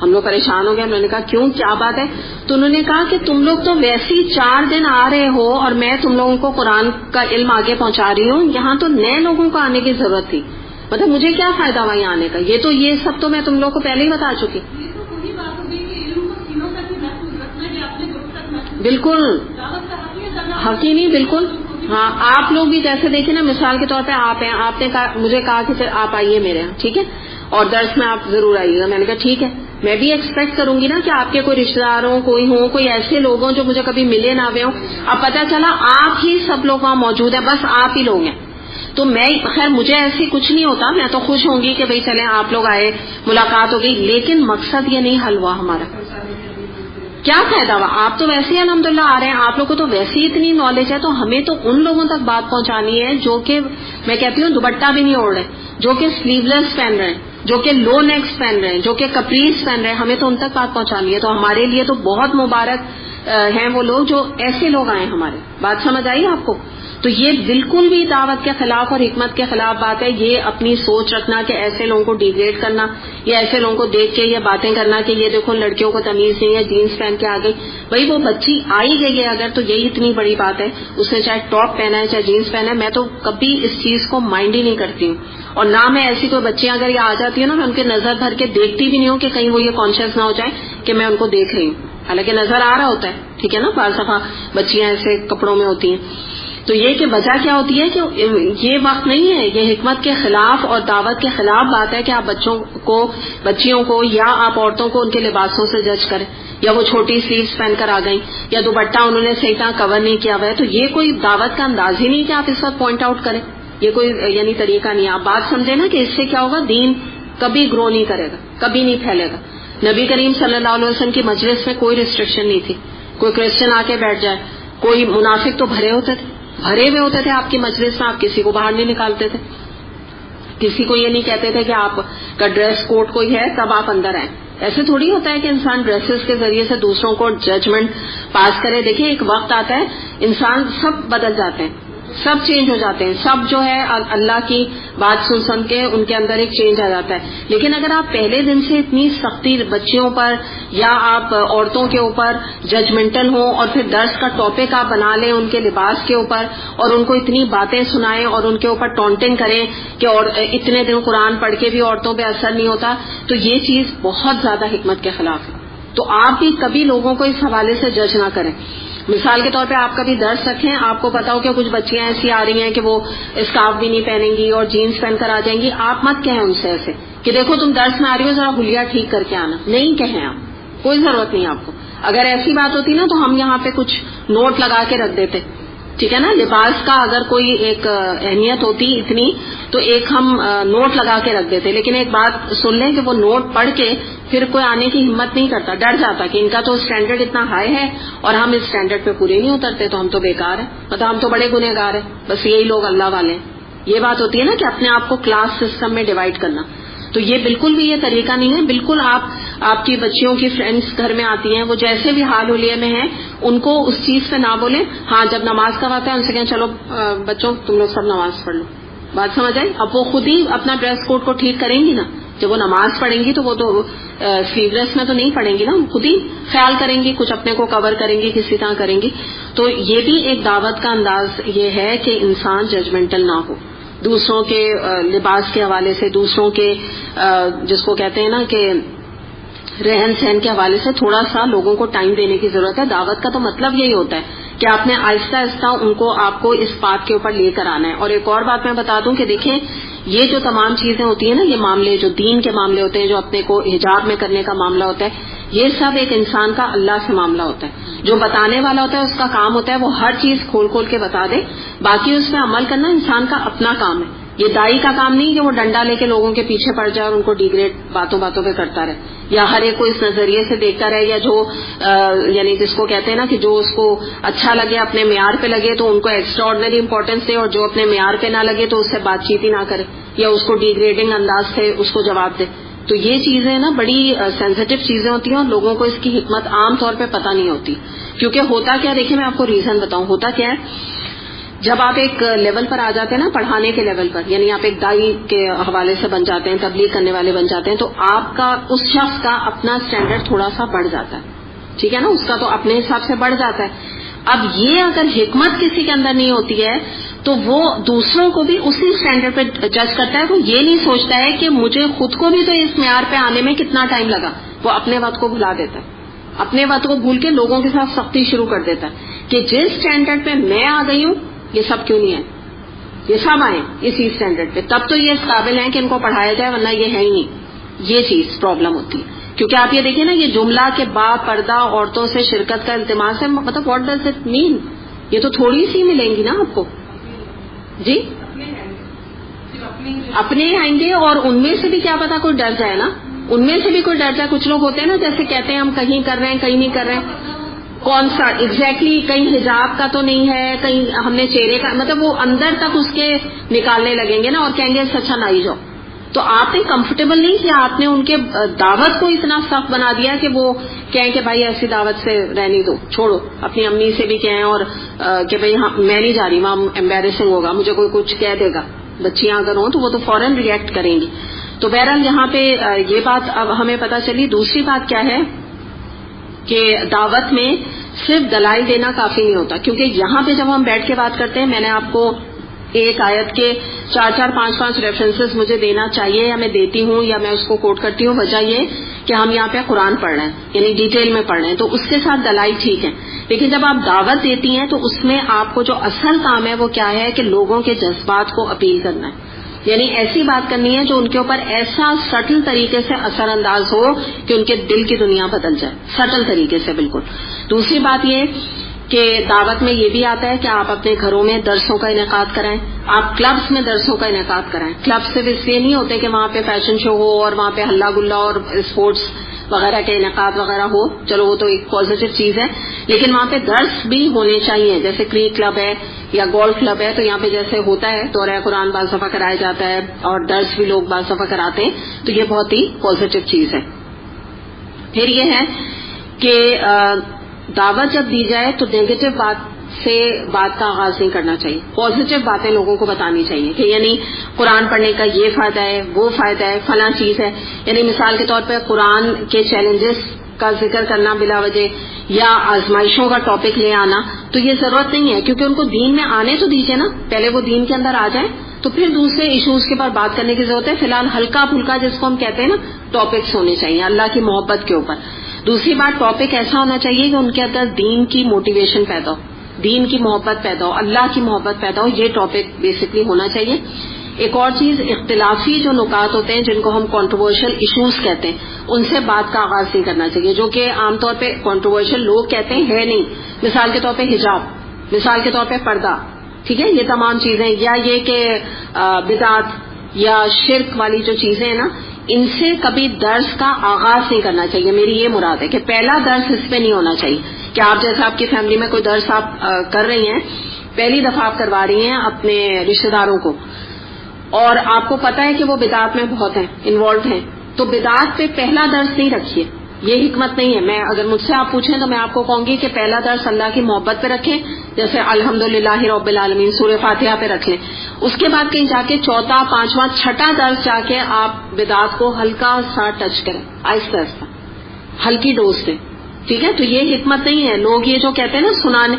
ہم لوگ پریشان ہو گئے. انہوں نے کہا کیوں، کیا بات ہے؟ تو انہوں نے کہا کہ تم لوگ تو ویسے ہی 4 دن آ رہے ہو اور میں تم لوگوں کو قرآن کا علم آگے پہنچا رہی ہوں، یہاں تو نئے لوگوں کو آنے کی ضرورت تھی. مطلب مجھے کیا فائدہ ہوا یہاں آنے کا؟ یہ سب تو میں تم لوگوں کو پہلے ہی بتا چکی. بالکل حق ہی نہیں، بالکل. ہاں، آپ لوگ بھی جیسے دیکھیں نا، مثال کے طور پہ آپ نے مجھے کہا کہ آپ آئیے میرے یہاں، ٹھیک ہے، اور درس میں آپ ضرور آئیے گا. میں نے کہا ٹھیک ہے. میں بھی ایکسپیکٹ کروں گی نا کہ آپ کے کوئی رشتے دار ہوں، کوئی ایسے لوگ ہوں جو مجھے کبھی ملے نہ ہوئے ہوں. اب پتہ چلا آپ ہی سب لوگ وہاں موجود ہیں، بس آپ ہی لوگ ہیں. تو میں خیر مجھے ایسی کچھ نہیں ہوتا، میں تو خوش ہوں گی کہ بھئی چلیں آپ لوگ آئے، ملاقات ہو گئی، لیکن مقصد یہ نہیں حل ہوا ہمارا. کیا فائدہ ہوا؟ آپ تو ویسے ہی الحمدللہ آ رہے ہیں، آپ لوگوں کو تو ویسے ہی اتنی نالج ہے، تو ہمیں تو ان لوگوں تک بات پہنچانی ہے جو کہ میں کہتی ہوں دوپٹہ بھی نہیں اوڑھ رہے، جو کہ سلیو لیس پہن رہے ہیں، جو کہ لو نیکس پہن رہے ہیں، جو کہ کپریز پہن رہے ہیں. ہمیں تو ان تک بات پہنچانی ہے. تو ہمارے لیے تو بہت مبارک ہیں وہ لوگ جو ایسے لوگ آئے ہمارے. بات سمجھ آئی آپ کو؟ تو یہ بالکل بھی دعوت کے خلاف اور حکمت کے خلاف بات ہے. یہ اپنی سوچ رکھنا کہ ایسے لوگوں کو ڈیگریڈ کرنا یا ایسے لوگوں کو دیکھ کے یہ باتیں کرنا کہ یہ دیکھو لڑکیوں کو تمیز نہیں ہے، جینس پہن کے آ گئی. بھائی وہ بچی آئی گئی ہے اگر، تو یہی اتنی بڑی بات ہے. اس نے چاہے ٹاپ پہنا ہے چاہے جینس پہنا ہے، میں تو کبھی اس چیز کو مائنڈ ہی نہیں کرتی ہوں. اور نہ میں ایسی کوئی بچیاں اگر یہ آ جاتی ہے نا، میں ان کے نظر بھر کے دیکھتی بھی نہیں ہوں کہ کہیں وہ یہ کانشیس نہ ہو جائے کہ میں ان کو دیکھ رہی ہوں. حالانکہ نظر آ رہا ہوتا ہے، ٹھیک ہے نا، بعض دفعہ بچیاں ایسے کپڑوں میں ہوتی ہیں. تو یہ کہ وجہ کیا ہوتی ہے کہ یہ وقت نہیں ہے، یہ حکمت کے خلاف اور دعوت کے خلاف بات ہے کہ آپ بچیوں کو یا آپ عورتوں کو ان کے لباسوں سے جج کریں، یا وہ چھوٹی سلیوز پہن کر آ گئیں، یا دوپٹہ انہوں نے صحیح طرح کور نہیں کیا ہوا ہے. تو یہ کوئی دعوت کا انداز ہی نہیں کہ آپ اس وقت پوائنٹ آؤٹ کریں. یہ کوئی یعنی طریقہ نہیں. آپ بات سمجھیں نا کہ اس سے کیا ہوگا، دین کبھی گرو نہیں کرے گا، کبھی نہیں پھیلے گا. نبی کریم صلی اللہ علیہ وسلم کی مجلس میں کوئی ریسٹرکشن نہیں تھی. کوئی کرسچن آ کے بیٹھ جائے، کوئی منافق تو بھرے ہوتے تھے آپ کی مجلس میں. آپ کسی کو باہر نہیں نکالتے تھے، کسی کو یہ نہیں کہتے تھے کہ آپ کا ڈریس کوڈ کوئی ہے تب آپ اندر آئیں. ایسے تھوڑی ہوتا ہے کہ انسان ڈریسز کے ذریعے سے دوسروں کو ججمنٹ پاس کرے. دیکھیں ایک وقت آتا ہے انسان سب بدل جاتے ہیں، سب چینج ہو جاتے ہیں، سب جو ہے اللہ کی بات سن کے ان کے اندر ایک چینج آ جاتا ہے. لیکن اگر آپ پہلے دن سے اتنی سختی بچیوں پر یا آپ عورتوں کے اوپر ججمنٹل ہوں اور پھر درس کا ٹاپک آپ بنا لیں ان کے لباس کے اوپر اور ان کو اتنی باتیں سنائیں اور ان کے اوپر ٹونٹنگ کریں کہ اور اتنے دن قرآن پڑھ کے بھی عورتوں پہ اثر نہیں ہوتا، تو یہ چیز بہت زیادہ حکمت کے خلاف ہے. تو آپ بھی کبھی لوگوں کو اس حوالے سے جج نہ کریں. مثال کے طور پہ آپ کبھی درس رکھیں، آپ کو پتا ہو کہ کچھ بچیاں ایسی آ رہی ہیں کہ وہ اسکارف بھی نہیں پہنیں گی اور جینس پہن کر آ جائیں گی، آپ مت کہیں ان سے ایسے کہ دیکھو تم درس میں آ رہی ہو، ذرا حلیہ ٹھیک کر کے آنا. نہیں کہیں آپ، کوئی ضرورت نہیں آپ کو. اگر ایسی بات ہوتی نا تو ہم یہاں پہ کچھ نوٹ لگا کے رکھ دیتے ٹھیک ہے نا. لباس کا اگر کوئی ایک اہمیت ہوتی اتنی تو ایک ہم نوٹ لگا کے رکھ دیتے, لیکن ایک بات سن لیں کہ وہ نوٹ پڑھ کے پھر کوئی آنے کی ہمت نہیں کرتا, ڈر جاتا کہ ان کا تو اسٹینڈرڈ اتنا ہائی ہے اور ہم اس اسٹینڈرڈ پہ پورے نہیں اترتے تو ہم تو بیکار ہیں, مطلب ہم تو بڑے گنہگار ہیں, بس یہی لوگ اللہ والے ہیں. یہ بات ہوتی ہے نا کہ اپنے آپ کو کلاس سسٹم میں ڈیوائڈ کرنا. تو یہ بالکل بھی یہ طریقہ نہیں ہے. بالکل آپ کی بچیوں کی فرینڈس گھر میں آتی ہیں, وہ جیسے بھی حال حلیے میں ہیں ان کو اس چیز پہ نہ بولیں. ہاں جب نماز کا وقت ہے ان سے کہیں چلو بچوں تم لوگ سب نماز پڑھ لو, بات سمجھ آئی. اب وہ خود ہی اپنا ڈریس کوڈ کو ٹھیک کریں گی نا, جب وہ نماز پڑھیں گی تو وہ تو سلیولیس میں تو نہیں پڑھیں گی نا, خود ہی خیال کریں گی, کچھ اپنے کو کور کریں گی, کسی طرح کریں گی. تو یہ بھی ایک دعوت کا انداز یہ ہے کہ انسان ججمنٹل نہ ہو دوسروں کے لباس کے حوالے سے, دوسروں کے جس کو کہتے ہیں نا کہ رہن سہن کے حوالے سے تھوڑا سا لوگوں کو ٹائم دینے کی ضرورت ہے. دعوت کا تو مطلب یہی ہوتا ہے کہ آپ نے آہستہ آہستہ ان کو آپ کو اس بات کے اوپر لے کر آنا ہے. اور ایک اور بات میں بتا دوں کہ دیکھیں یہ جو تمام چیزیں ہوتی ہیں نا, یہ معاملے جو دین کے معاملے ہوتے ہیں, جو اپنے کو حجاب میں کرنے کا معاملہ ہوتا ہے, یہ سب ایک انسان کا اللہ سے معاملہ ہوتا ہے. جو بتانے والا ہوتا ہے اس کا کام ہوتا ہے وہ ہر چیز کھول کھول کے بتا دے, باقی اس میں عمل کرنا انسان کا اپنا کام ہے. یہ دائی کا کام نہیں کہ وہ ڈنڈا لے کے لوگوں کے پیچھے پڑ جائے اور ان کو ڈیگریڈ باتوں باتوں پہ کرتا رہے, یا ہر ایک کو اس نظریے سے دیکھتا رہے, یا جو یعنی جس کو کہتے ہیں نا کہ جو اس کو اچھا لگے اپنے معیار پہ لگے تو ان کو ایکسٹرا آرڈنری امپورٹینس دے, اور جو اپنے معیار پہ نہ لگے تو اس سے بات چیت ہی نہ کرے یا اس کو ڈیگریڈنگ انداز سے اس کو جواب دے. تو یہ چیزیں نا بڑی سینسیٹیو چیزیں ہوتی ہیں اور لوگوں کو اس کی حکمت عام طور پہ پتہ نہیں ہوتی. کیونکہ ہوتا کیا, دیکھیں میں آپ کو ریزن بتاؤں, ہوتا کیا ہے جب آپ ایک لیول پر آ جاتے ہیں نا, پڑھانے کے لیول پر, یعنی آپ ایک دائی کے حوالے سے بن جاتے ہیں, تبلیغ کرنے والے بن جاتے ہیں, تو آپ کا اس شخص کا اپنا اسٹینڈرڈ تھوڑا سا بڑھ جاتا ہے. ٹھیک ہے نا, اس کا تو اپنے حساب سے بڑھ جاتا ہے. اب یہ اگر حکمت کسی کے اندر نہیں ہوتی ہے تو وہ دوسروں کو بھی اسی اسٹینڈرڈ پہ جج کرتا ہے. وہ یہ نہیں سوچتا ہے کہ مجھے خود کو بھی تو اس معیار پہ آنے میں کتنا ٹائم لگا. وہ اپنے وقت کو بھلا دیتا ہے, اپنے وقت کو بھول کے لوگوں کے ساتھ سختی شروع کر دیتا ہے کہ جس اسٹینڈرڈ پہ میں آ گئی ہوں یہ سب کیوں نہیں ہے, یہ سب آئے اسی اسٹینڈرڈ پہ, تب تو یہ اس قابل ہیں کہ ان کو پڑھایا جائے, ورنہ یہ ہے ہی نہیں. یہ چیز پرابلم ہوتی ہے. کیونکہ آپ یہ دیکھیں نا, یہ جملہ کہ با پردہ عورتوں سے شرکت کا التماس ہے, مطلب واٹ ڈز اٹ مین؟ یہ تو تھوڑی سی ملیں گی نا آپ کو. جی اپنے آئیں گے, اور ان میں سے بھی کیا پتا کوئی ڈر جائے نا, ان میں سے بھی کوئی ڈر جائے. کچھ لوگ ہوتے ہیں نا جیسے کہتے ہیں ہم کہیں کر رہے ہیں کہیں نہیں کر رہے ہیں, کون سا ایگزیکٹلی کہیں حجاب کا تو نہیں ہے, کہیں ہم نے چہرے کا, مطلب وہ اندر تک اس کے نکالنے لگیں گے نا اور کہیں گے اچھا نہ ہی جاؤ. تو آپ نے کمفرٹیبل نہیں کیا, آپ نے ان کے دعوت کو اتنا سخت بنا دیا کہ وہ کہیں کہ بھائی ایسی دعوت سے رہنے دو, چھوڑو. اپنی امی سے بھی کہیں اور کہ بھائی میں نہیں جا رہی, وہاں ایمبیرسنگ ہوگا, مجھے کوئی کچھ کہہ دے گا. بچیاں اگر ہوں تو وہ تو فوراً ریئیکٹ کریں گی. تو بہرحال یہاں پہ یہ بات اب ہمیں پتہ چلی. دوسری بات کیا ہے کہ دعوت میں صرف دلائل دینا کافی نہیں ہوتا, کیونکہ یہاں پہ جب ہم بیٹھ کے بات کرتے ہیں, میں نے آپ کو ایک آیت کے 4 5 ریفرنسز مجھے دینا چاہیے یا میں دیتی ہوں یا میں اس کو کوٹ کرتی ہوں. وجہ یہ کہ ہم یہاں پہ قرآن پڑھ رہے ہیں, یعنی ڈیٹیل میں پڑھ رہے ہیں, تو اس کے ساتھ دلائل ٹھیک ہے. لیکن جب آپ دعوت دیتی ہیں تو اس میں آپ کو جو اصل کام ہے وہ کیا ہے کہ لوگوں کے جذبات کو اپیل کرنا ہے. یعنی ایسی بات کرنی ہے جو ان کے اوپر ایسا سٹل طریقے سے اثر انداز ہو کہ ان کے دل کی دنیا بدل جائے, سٹل طریقے سے بالکل. دوسری بات یہ کہ دعوت میں یہ بھی آتا ہے کہ آپ اپنے گھروں میں درسوں کا انعقاد کرائیں, آپ کلبس میں درسوں کا انعقاد کرائیں. کلب صرف اس لیے نہیں ہوتے کہ وہاں پہ فیشن شو ہو اور وہاں پہ ہلا گلا اور اسپورٹس وغیرہ کے انعقاد وغیرہ ہو, چلو وہ تو ایک پازیٹیو چیز ہے, لیکن وہاں پہ درس بھی ہونے چاہیے. جیسے کریک کلب ہے یا گولف کلب ہے, تو یہاں پہ جیسے ہوتا ہے دورہ قرآن بعض دفعہ کرایا جاتا ہے اور درس بھی لوگ بعض دفعہ کراتے ہیں, تو یہ بہت ہی پازیٹیو چیز ہے. پھر یہ ہے کہ دعوت جب دی جائے تو نیگیٹو بات سے بات کا آغاز نہیں کرنا چاہیے, پازیٹیو باتیں لوگوں کو بتانی چاہیے کہ یعنی قرآن پڑھنے کا یہ فائدہ ہے, وہ فائدہ ہے, فلاں چیز ہے. یعنی مثال کے طور پہ قرآن کے چیلنجز کا ذکر کرنا بلا وجہ یا آزمائشوں کا ٹاپک لے آنا, تو یہ ضرورت نہیں ہے, کیونکہ ان کو دین میں آنے تو دیجیے نا, پہلے وہ دین کے اندر آ جائیں تو پھر دوسرے ایشوز کے بعد بات کرنے کی ضرورت ہے. فی الحال ہلکا پھلکا جس کو ہم کہتے ہیں نا ٹاپکس ہونے چاہیے اللہ کی محبت کے اوپر. دوسری بات, ٹاپک ایسا ہونا چاہیے کہ ان کے اندر دین کی موٹیویشن پیدا ہو, دین کی محبت پیدا ہو, اللہ کی محبت پیدا ہو. یہ ٹاپک بیسکلی ہونا چاہیے. ایک اور چیز, اختلافی جو نکات ہوتے ہیں جن کو ہم کنٹروورشل ایشوز کہتے ہیں, ان سے بات کا آغاز نہیں کرنا چاہیے, جو کہ عام طور پہ کنٹروورشل لوگ کہتے ہیں ہے نہیں. مثال کے طور پہ حجاب, مثال کے طور پہ پردہ، ٹھیک ہے، یہ تمام چیزیں، یا یہ کہ بدعت یا شرک والی جو چیزیں ہیں نا، ان سے کبھی درس کا آغاز نہیں کرنا چاہیے. میری یہ مراد ہے کہ پہلا درس اس پہ نہیں ہونا چاہیے کہ آپ جیسا آپ کی فیملی میں کوئی درس آپ کر رہی ہیں، پہلی دفعہ آپ کروا رہی ہیں اپنے رشتہ داروں کو، اور آپ کو پتا ہے کہ وہ بدعت میں بہت ہیں، انوالوڈ ہیں، تو بدعت پہ پہلا درس نہیں رکھیے. یہ حکمت نہیں ہے. میں اگر مجھ سے آپ پوچھیں تو میں آپ کو کہوں گی کہ پہلا درس اللہ کی محبت پہ رکھیں، جیسے الحمدللہ رب العالمین سورہ فاتحہ پہ رکھ لیں. اس کے بعد کہیں جا کے چوتھا، پانچواں، چھٹا درس جا کے آپ بدعت کو ہلکا سا ٹچ کریں، آہستہ آہستہ، ہلکی ڈوز سے، ٹھیک ہے. تو یہ حکمت نہیں ہے. لوگ یہ جو کہتے ہیں نا سنانے،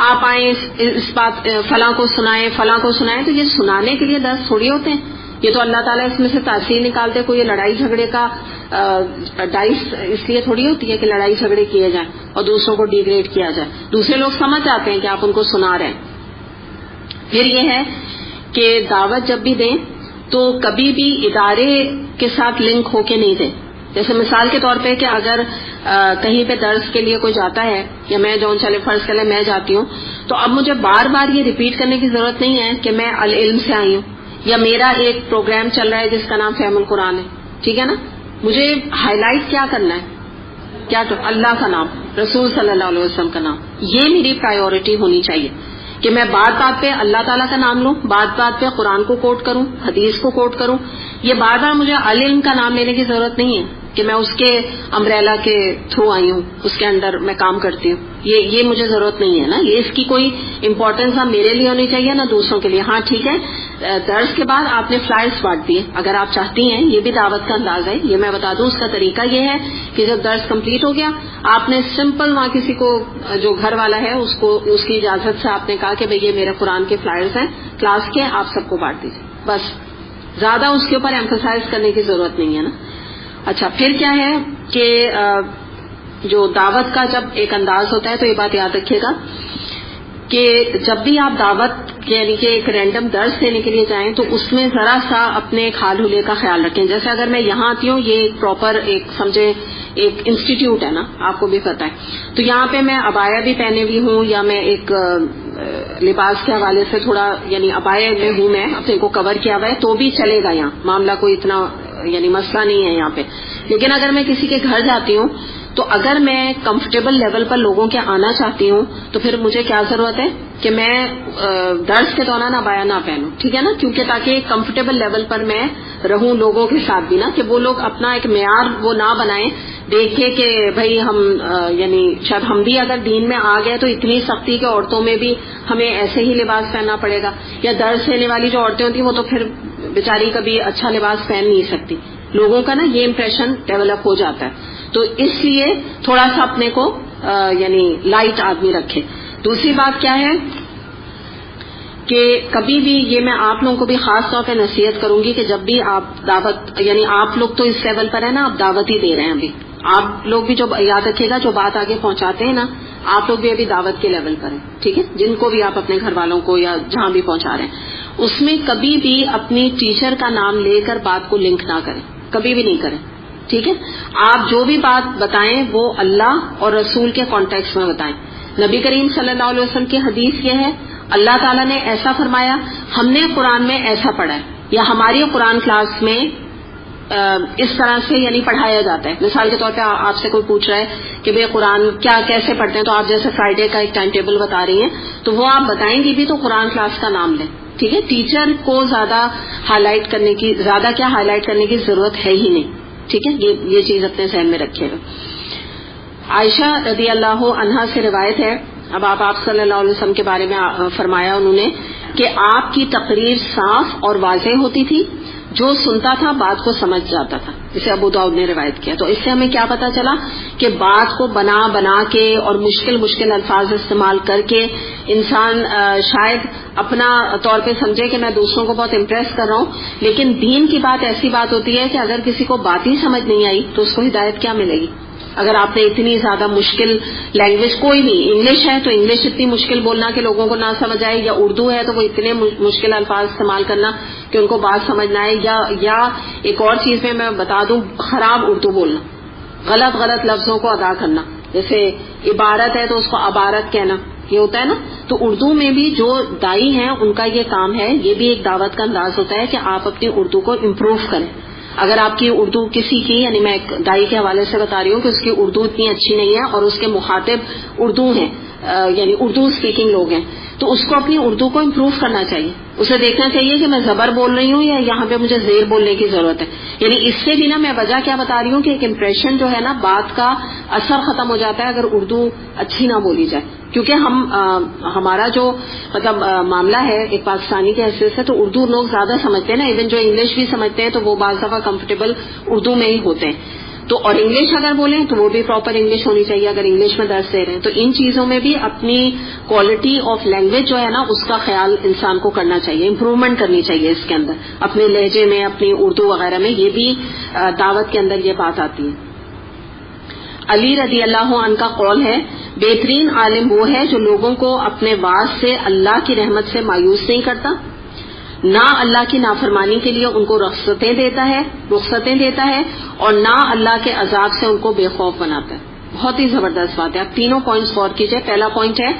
آپ آئیں اس بات فلاں کو سنائیں، فلاں کو سنائیں، تو یہ سنانے کے لیے درس تھوڑی ہوتے ہیں. یہ تو اللہ تعالیٰ اس میں سے تاثیر نکالتے. کوئی یہ لڑائی جھگڑے کا ڈائس اس لیے تھوڑی ہوتی ہے کہ لڑائی جھگڑے کیے جائیں اور دوسروں کو ڈیگریڈ کیا جائے. دوسرے لوگ سمجھ جاتے ہیں کہ آپ ان کو سنا رہے ہیں. پھر یہ ہے کہ دعوت جب بھی دیں تو کبھی بھی ادارے کے ساتھ لنک ہو کے نہیں دیں. جیسے مثال کے طور پہ کہ اگر کہیں پہ درس کے لیے کوئی جاتا ہے، یا میں جو چلے فرض کر لیں میں جاتی ہوں، تو اب مجھے بار بار یہ ریپیٹ کرنے کی ضرورت نہیں ہے کہ میں العلم سے آئی ہوں، یا میرا ایک پروگرام چل رہا ہے جس کا نام فہم القرآن ہے، ٹھیک ہے نا. مجھے ہائی لائٹ کیا کرنا ہے؟ کیا تو اللہ کا نام، رسول صلی اللہ علیہ وسلم کا نام، یہ میری پرائیورٹی ہونی چاہیے کہ میں بات بات پہ اللہ تعالیٰ کا نام لوں، بات بات پہ قرآن کو کوٹ کروں، حدیث کو کوٹ کروں. یہ بار بار مجھے العلم کا نام لینے کی ضرورت نہیں ہے کہ میں اس کے امبریلا کے تھرو آئی ہوں، اس کے انڈر میں کام کرتی ہوں. یہ مجھے ضرورت نہیں ہے نا. یہ اس کی کوئی امپورٹنس نہ میرے لیے ہونی چاہیے نہ دوسروں کے لیے. ہاں ٹھیک ہے، درس کے بعد آپ نے فلائرز بانٹ دیے، اگر آپ چاہتی ہیں، یہ بھی دعوت کا انداز ہے. یہ میں بتا دوں، اس کا طریقہ یہ ہے کہ جب درس کمپلیٹ ہو گیا، آپ نے سمپل وہاں کسی کو جو گھر والا ہے اس کو اس کی اجازت سے آپ نے کہا کہ بھئی یہ میرے قرآن کے فلائرز ہیں کلاس کے، آپ سب کو بانٹ دیجیے. بس زیادہ اس کے اوپر ایمفسائز کرنے کی ضرورت نہیں ہے نا. اچھا، پھر کیا ہے کہ جو دعوت کا جب ایک انداز ہوتا ہے تو یہ بات یاد رکھیے گا کہ جب بھی آپ دعوت یعنی کہ ایک رینڈم درس دینے کے لیے جائیں تو اس میں ذرا سا اپنے کھال ہولے کا خیال رکھیں. جیسے اگر میں یہاں آتی ہوں، یہ ایک پراپر ایک سمجھے ایک انسٹیٹیوٹ ہے نا، آپ کو بھی پتہ ہے، تو یہاں پہ میں عبایا بھی پہنے ہوئی ہوں، یا میں ایک لباس کے حوالے سے تھوڑا یعنی عبایا میں ہوں، میں اپنے کو کور کیا ہوا ہے، تو بھی چلے گا. یہاں معاملہ کوئی اتنا یعنی مسئلہ نہیں ہے یہاں پہ. لیکن اگر میں کسی کے گھر جاتی ہوں تو اگر میں کمفرٹیبل لیول پر لوگوں کے آنا چاہتی ہوں تو پھر مجھے کیا ضرورت ہے کہ میں درس کے دوران عبایا نہ پہنوں، ٹھیک ہے نا، کیونکہ تاکہ کمفرٹیبل لیول پر میں رہوں لوگوں کے ساتھ بھی نا، کہ وہ لوگ اپنا ایک معیار وہ نہ بنائیں دیکھے کہ بھئی ہم یعنی شاید ہم بھی اگر دین میں آ گئے تو اتنی سختی کہ عورتوں میں بھی ہمیں ایسے ہی لباس پہننا پڑے گا، یا درس دینے والی جو عورتیں ہوتی ہیں وہ تو پھر بیچاری کبھی اچھا لباس پہن نہیں سکتی. لوگوں کا نا یہ امپریشن ڈیولپ ہو جاتا ہے. تو اس لیے تھوڑا سا اپنے کو یعنی لائٹ آدمی رکھے. دوسری بات کیا ہے کہ کبھی بھی یہ میں آپ لوگوں کو بھی خاص طور پہ نصیحت کروں گی کہ جب بھی آپ دعوت یعنی آپ لوگ تو اس لیول پر ہے نا، آپ دعوت ہی دے رہے ہیں ابھی، آپ لوگ بھی جو یاد رکھیے گا جو بات آگے پہنچاتے ہیں نا، آپ لوگ بھی ابھی دعوت کے لیول پر ہیں، ٹھیک ہے، جن کو بھی آپ اپنے گھر والوں کو یا جہاں بھی پہنچا رہے ہیں، اس میں کبھی بھی اپنی ٹیچر کا نام لے کر بات کو لنک نہ کریں، کبھی بھی نہیں کریں، ٹھیک ہے. آپ جو بھی بات بتائیں وہ اللہ اور رسول کے کانٹیکس میں بتائیں. نبی کریم صلی اللہ علیہ وسلم کی حدیث یہ ہے، اللہ تعالیٰ نے ایسا فرمایا، ہم نے قرآن میں ایسا پڑھا ہے، یا ہماری قرآن کلاس میں اس طرح سے یعنی پڑھایا جاتا ہے. مثال کے طور پہ آپ سے کوئی پوچھ رہا ہے کہ بھئی قرآن کیا کیسے پڑھتے ہیں، تو آپ جیسے فرائیڈے کا ایک ٹائم ٹیبل بتا رہی ہیں تو وہ آپ بتائیں گی بھی تو قرآن کلاس کا نام لیں، ٹھیک ہے. ٹیچر کو زیادہ ہائی لائٹ کرنے کی ضرورت ہے ہی نہیں، ٹھیک ہے. یہ چیز اپنے ذہن میں رکھیے گا. عائشہ رضی اللہ عنہا سے روایت ہے، اب آپ صلی اللہ علیہ وسلم کے بارے میں فرمایا انہوں نے کہ آپ کی تقریر صاف اور واضح ہوتی تھی، جو سنتا تھا بات کو سمجھ جاتا تھا. اسے ابو داؤد نے روایت کیا. تو اس سے ہمیں کیا پتا چلا کہ بات کو بنا کے اور مشکل الفاظ استعمال کر کے انسان شاید اپنا طور پہ سمجھے کہ میں دوسروں کو بہت امپریس کر رہا ہوں، لیکن دین کی بات ایسی بات ہوتی ہے کہ اگر کسی کو بات ہی سمجھ نہیں آئی تو اس کو ہدایت کیا ملے گی؟ اگر آپ نے اتنی زیادہ مشکل لینگویج، کوئی بھی انگلش ہے تو انگلش اتنی مشکل بولنا کہ لوگوں کو نہ سمجھ آئے، یا اردو ہے تو وہ اتنے مشکل الفاظ استعمال کرنا کہ ان کو بات سمجھ نہ آئے، یا ایک اور چیز میں بتا دوں، خراب اردو بولنا، غلط لفظوں کو ادا کرنا. جیسے عبارت ہے تو اس کو عبارت کہنا، یہ ہوتا ہے نا، تو اردو میں بھی جو دائی ہیں ان کا یہ کام ہے، یہ بھی ایک دعوت کا انداز ہوتا ہے کہ آپ اپنی اردو کو امپروو کریں. اگر آپ کی اردو کسی کی، یعنی میں ایک دائی کے حوالے سے بتا رہی ہوں کہ اس کی اردو اتنی اچھی نہیں ہے اور اس کے مخاطب اردو ہیں، یعنی اردو اسپیکنگ لوگ ہیں، تو اس کو اپنی اردو کو امپروو کرنا چاہیے. اسے دیکھنا چاہیے کہ میں زبر بول رہی ہوں یا یہاں پہ مجھے زیر بولنے کی ضرورت ہے. یعنی اس سے بھی نا میں وجہ کیا بتا رہی ہوں کہ ایک امپریشن جو ہے نا، بات کا اثر ختم ہو جاتا ہے اگر اردو اچھی نہ بولی جائے. کیونکہ ہمارا جو مطلب معاملہ ہے ایک پاکستانی کے حیثیت سے، تو اردو لوگ زیادہ سمجھتے ہیں نا، ایون جو انگلش بھی سمجھتے ہیں تو وہ بعض دفعہ کمفرٹیبل اردو میں ہی ہوتے ہیں. تو اور انگلش اگر بولیں تو وہ بھی پراپر انگلش ہونی چاہیے اگر انگلش میں درس دے رہے ہیں. تو ان چیزوں میں بھی اپنی کوالٹی آف لینگویج جو ہے نا اس کا خیال انسان کو کرنا چاہیے، امپروومنٹ کرنی چاہیے اس کے اندر، اپنے لہجے میں، اپنی اردو وغیرہ میں. یہ بھی دعوت کے اندر یہ بات آتی ہے. علی رضی اللہ عنہ کا قول ہے، بہترین عالم وہ ہے جو لوگوں کو اپنے واعظ سے اللہ کی رحمت سے مایوس نہیں کرتا، نہ اللہ کی نافرمانی کے لیے ان کو رخصتیں دیتا ہے اور نہ اللہ کے عذاب سے ان کو بے خوف بناتا ہے. بہت ہی زبردست بات ہے. آپ تینوں پوائنٹس غور کیجئے. پہلا پوائنٹ ہے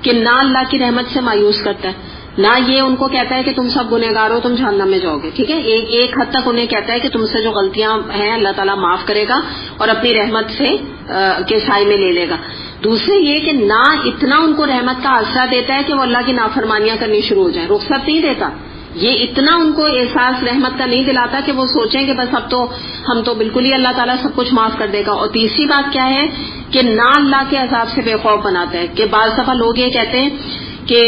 کہ نہ اللہ کی رحمت سے مایوس کرتا ہے، نہ یہ ان کو کہتا ہے کہ تم سب گنہگار ہو، تم جہنم میں جاؤ گے. ٹھیک ہے، ایک حد تک انہیں کہتا ہے کہ تم سے جو غلطیاں ہیں اللہ تعالیٰ معاف کرے گا اور اپنی رحمت سے کے سائے میں لے لے گا. دوسرے یہ کہ نہ اتنا ان کو رحمت کا آسرا دیتا ہے کہ وہ اللہ کی نافرمانیاں کرنی شروع ہو جائیں، رخصت نہیں دیتا. یہ اتنا ان کو احساس رحمت کا نہیں دلاتا کہ وہ سوچیں کہ بس اب تو ہم تو بالکل ہی اللہ تعالیٰ سب کچھ معاف کر دے گا. اور تیسری بات کیا ہے کہ نہ اللہ کے عذاب سے بے خوف بناتا ہے. کہ بعض دفعہ لوگ یہ کہتے ہیں کہ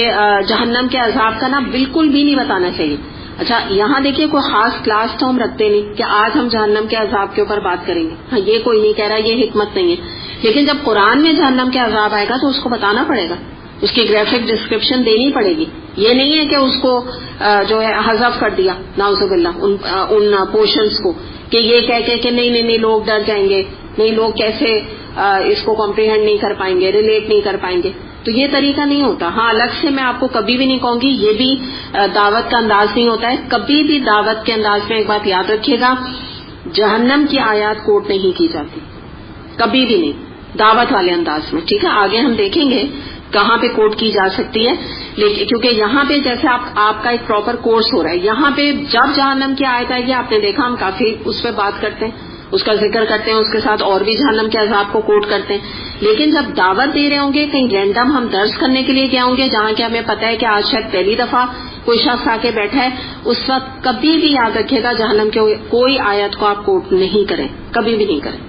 جہنم کے عذاب کا نا بالکل بھی نہیں بتانا چاہیے. اچھا یہاں دیکھیے کوئی خاص کلاس تو ہم رکھتے نہیں کہ آج ہم جہنم کے عذاب کے اوپر بات کریں گے. ہاں یہ کوئی نہیں کہہ رہا، یہ حکمت نہیں ہے. لیکن جب قرآن میں جہنم کے عذاب آئے گا تو اس کو بتانا پڑے گا، اس کی گرافک ڈسکرپشن دینی پڑے گی. یہ نہیں ہے کہ اس کو جو ہے حذف کر دیا نعوذ باللہ ان پورشنز کو، کہ یہ کہہ کہ نہیں لوگ ڈر جائیں گے، نہیں لوگ کیسے اس کو کمپریہینڈ نہیں کر پائیں گے، ریلیٹ نہیں کر پائیں گے. تو یہ طریقہ نہیں ہوتا. ہاں الگ سے میں آپ کو کبھی بھی نہیں کہوں گی یہ بھی دعوت کا انداز نہیں ہوتا ہے. کبھی بھی دعوت کے انداز میں ایک بات یاد رکھیے گا، جہنم کی آیات کوٹ نہیں کی جاتی، کبھی بھی نہیں دعوت والے انداز میں. ٹھیک ہے، آگے ہم دیکھیں گے کہاں پہ کوٹ کی جا سکتی ہے. لیکن کیونکہ یہاں پہ جیسے آپ کا ایک پراپر کورس ہو رہا ہے، یہاں پہ جب جہنم کی آیت آئے گی آپ نے دیکھا ہم کافی اس پہ بات کرتے ہیں، اس کا ذکر کرتے ہیں، اس کے ساتھ اور بھی جہنم کے عذاب کو کوٹ کرتے ہیں. لیکن جب دعوت دے رہے ہوں گے، کہیں رینڈم ہم درس کرنے کے لیے گئے ہوں گے جہاں کہ ہمیں پتہ ہے کہ آج شاید پہلی دفعہ کوئی شخص آ کے بیٹھا ہے، اس وقت کبھی بھی یاد رکھیے گا جہنم کے کوئی آیت کو آپ کوٹ نہیں کریں، کبھی بھی نہیں کریں.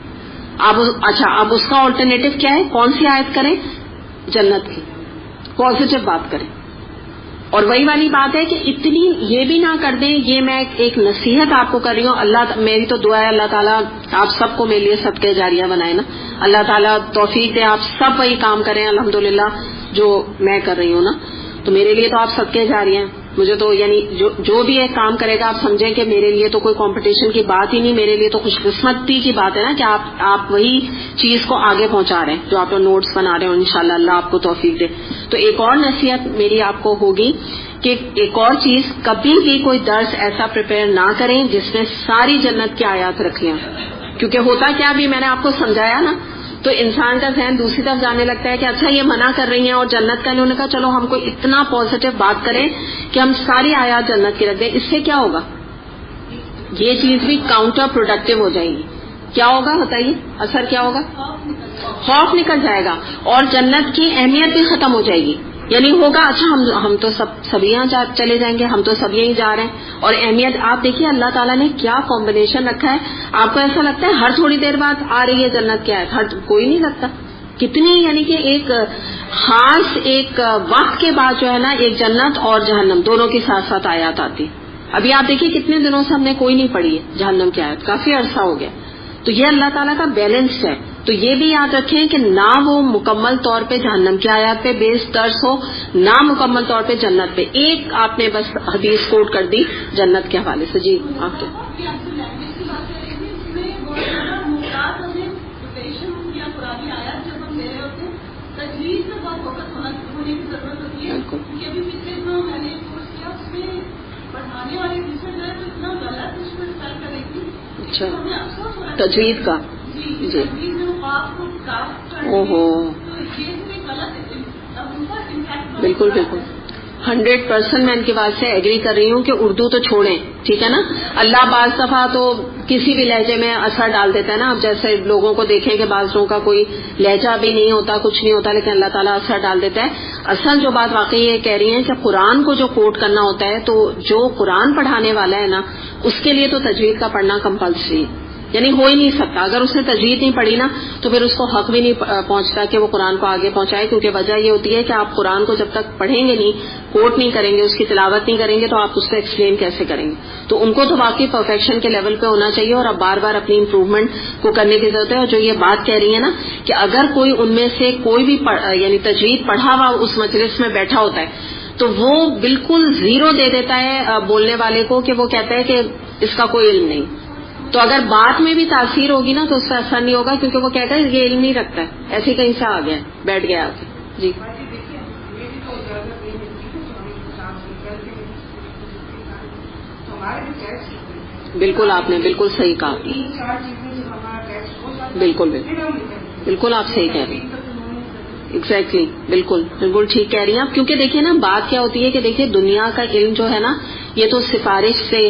اچھا اب اس کا آلٹرنیٹو کیا ہے؟ کون سی آیت کریں؟ جنت کی پازیٹو بات کریں. اور وہی والی بات ہے کہ اتنی یہ بھی نہ کر دیں. یہ میں ایک نصیحت آپ کو کر رہی ہوں. اللہ میری تو دعا ہے اللہ تعالیٰ آپ سب کو میرے لیے صدقہ جاریہ بنائے نا. اللہ تعالیٰ توفیق دے آپ سب وہی کام کریں الحمدللہ جو میں کر رہی ہوں نا. تو میرے لیے تو آپ صدقہ جاریہ ہیں. مجھے تو یعنی جو بھی ایک کام کرے گا آپ سمجھیں کہ میرے لیے تو کوئی کمپٹیشن کی بات ہی نہیں، میرے لیے تو خوش قسمتی کی بات ہے نا کہ آپ وہی چیز کو آگے پہنچا رہے ہیں جو آپ نوٹس بنا رہے ہو. انشاءاللہ اللہ آپ کو توفیق دے. تو ایک اور نصیحت میری آپ کو ہوگی کہ ایک اور چیز، کبھی بھی کوئی درس ایسا پریپیئر نہ کریں جس میں ساری جنت کی آیات رکھی ہیں. کیونکہ ہوتا کیا بھی میں نے آپ کو سمجھایا نا، تو انسان کا ذہن دوسری طرف جانے لگتا ہے کہ اچھا یہ منع کر رہی ہیں اور جنت کا انہوں نے کہا چلو ہم کو اتنا پازیٹو بات کریں کہ ہم ساری آیات جنت کی رکھ دیں. اس سے کیا ہوگا؟ یہ چیز بھی کاؤنٹر پروڈکٹیو ہو جائے گی. کیا ہوگا بتائیے؟ اثر کیا ہوگا؟ خوف نکل جائے گا اور جنت کی اہمیت بھی ختم ہو جائے گی. یعنی ہوگا اچھا ہم تو سب یہاں چلے جائیں گے، ہم تو سب یہیں جا رہے ہیں. اور اہمیت آپ دیکھیے اللہ تعالیٰ نے کیا کمبینیشن رکھا ہے. آپ کو ایسا لگتا ہے ہر تھوڑی دیر بعد آ رہی ہے جنت کیا ہے؟ کوئی نہیں لگتا. کتنی یعنی کہ ایک خاص ایک وقت کے بعد جو ہے نا ایک جنت اور جہنم دونوں کے ساتھ ساتھ آیات آتی. ابھی آپ دیکھیے کتنے دنوں سے ہم نے کوئی نہیں پڑھی ہے جہنم کی آیت، کافی عرصہ ہو گیا. تو یہ اللہ تعالیٰ کا بیلنس ہے. تو یہ بھی یاد رکھیں کہ نہ وہ مکمل طور پہ جہنم کی آیات پہ بیس درس ہو، نہ مکمل طور پہ جنت پہ. ایک آپ نے بس حدیث کوٹ کر دی جنت کے حوالے سے. جی آپ کے اچھا تجوید کا جی اوہو بالکل بالکل 100% میں ان کی بات سے ایگری کر رہی ہوں کہ اردو تو چھوڑیں, ٹھیک ہے نا. اللہ بعض دفعہ تو کسی بھی لہجے میں اثر ڈال دیتا ہے نا. اب جیسے لوگوں کو دیکھیں کہ بعض لوگوں کا کوئی لہجہ بھی نہیں ہوتا, کچھ نہیں ہوتا, لیکن اللہ تعالیٰ اثر ڈال دیتا ہے. اصل جو بات واقعی یہ کہہ رہی ہیں کہ قرآن کو جو کوٹ کرنا ہوتا ہے, تو جو قرآن پڑھانے والا ہے نا, اس کے لیے تو تجوید کا پڑھنا کمپلسری ہے, یعنی ہو ہی نہیں سکتا. اگر اس نے تجوید نہیں پڑھی نا تو پھر اس کو حق بھی نہیں پہنچتا کہ وہ قرآن کو آگے پہنچائے, کیونکہ وجہ یہ ہوتی ہے کہ آپ قرآن کو جب تک پڑھیں گے نہیں, کوٹ نہیں کریں گے, اس کی تلاوت نہیں کریں گے, تو آپ اس کو ایکسپلین کیسے کریں گے. تو ان کو تو واقعی پرفیکشن کے لیول پہ ہونا چاہیے, اور اب بار بار اپنی امپروومنٹ کو کرنے کی ضرورت ہے. اور جو یہ بات کہہ رہی ہے نا کہ اگر کوئی ان میں سے کوئی بھی یعنی تجوید پڑھا ہوا اس مجلس میں بیٹھا ہوتا ہے, تو وہ بالکل 0 دے دیتا ہے بولنے والے کو, کہ وہ کہتا ہے کہ اس کا کوئی علم نہیں. تو اگر بات میں بھی تاثیر ہوگی نا تو اس کا اثر نہیں ہوگا, کیونکہ وہ کہتا ہے یہ علم نہیں رکھتا ہے, ایسے کہیں سے آ گیا, بیٹھ گیا آ کے. جی بالکل, آپ نے بالکل صحیح کہا. بالکل بالکل بالکل آپ صحیح کہہ رہی ہیں. ایگزیکٹلی, بالکل بالکل ٹھیک کہہ رہی ہیں آپ. کیونکہ دیکھیے نا بات کیا ہوتی ہے کہ دیکھیے دنیا کا علم جو ہے نا, یہ تو سفارش سے,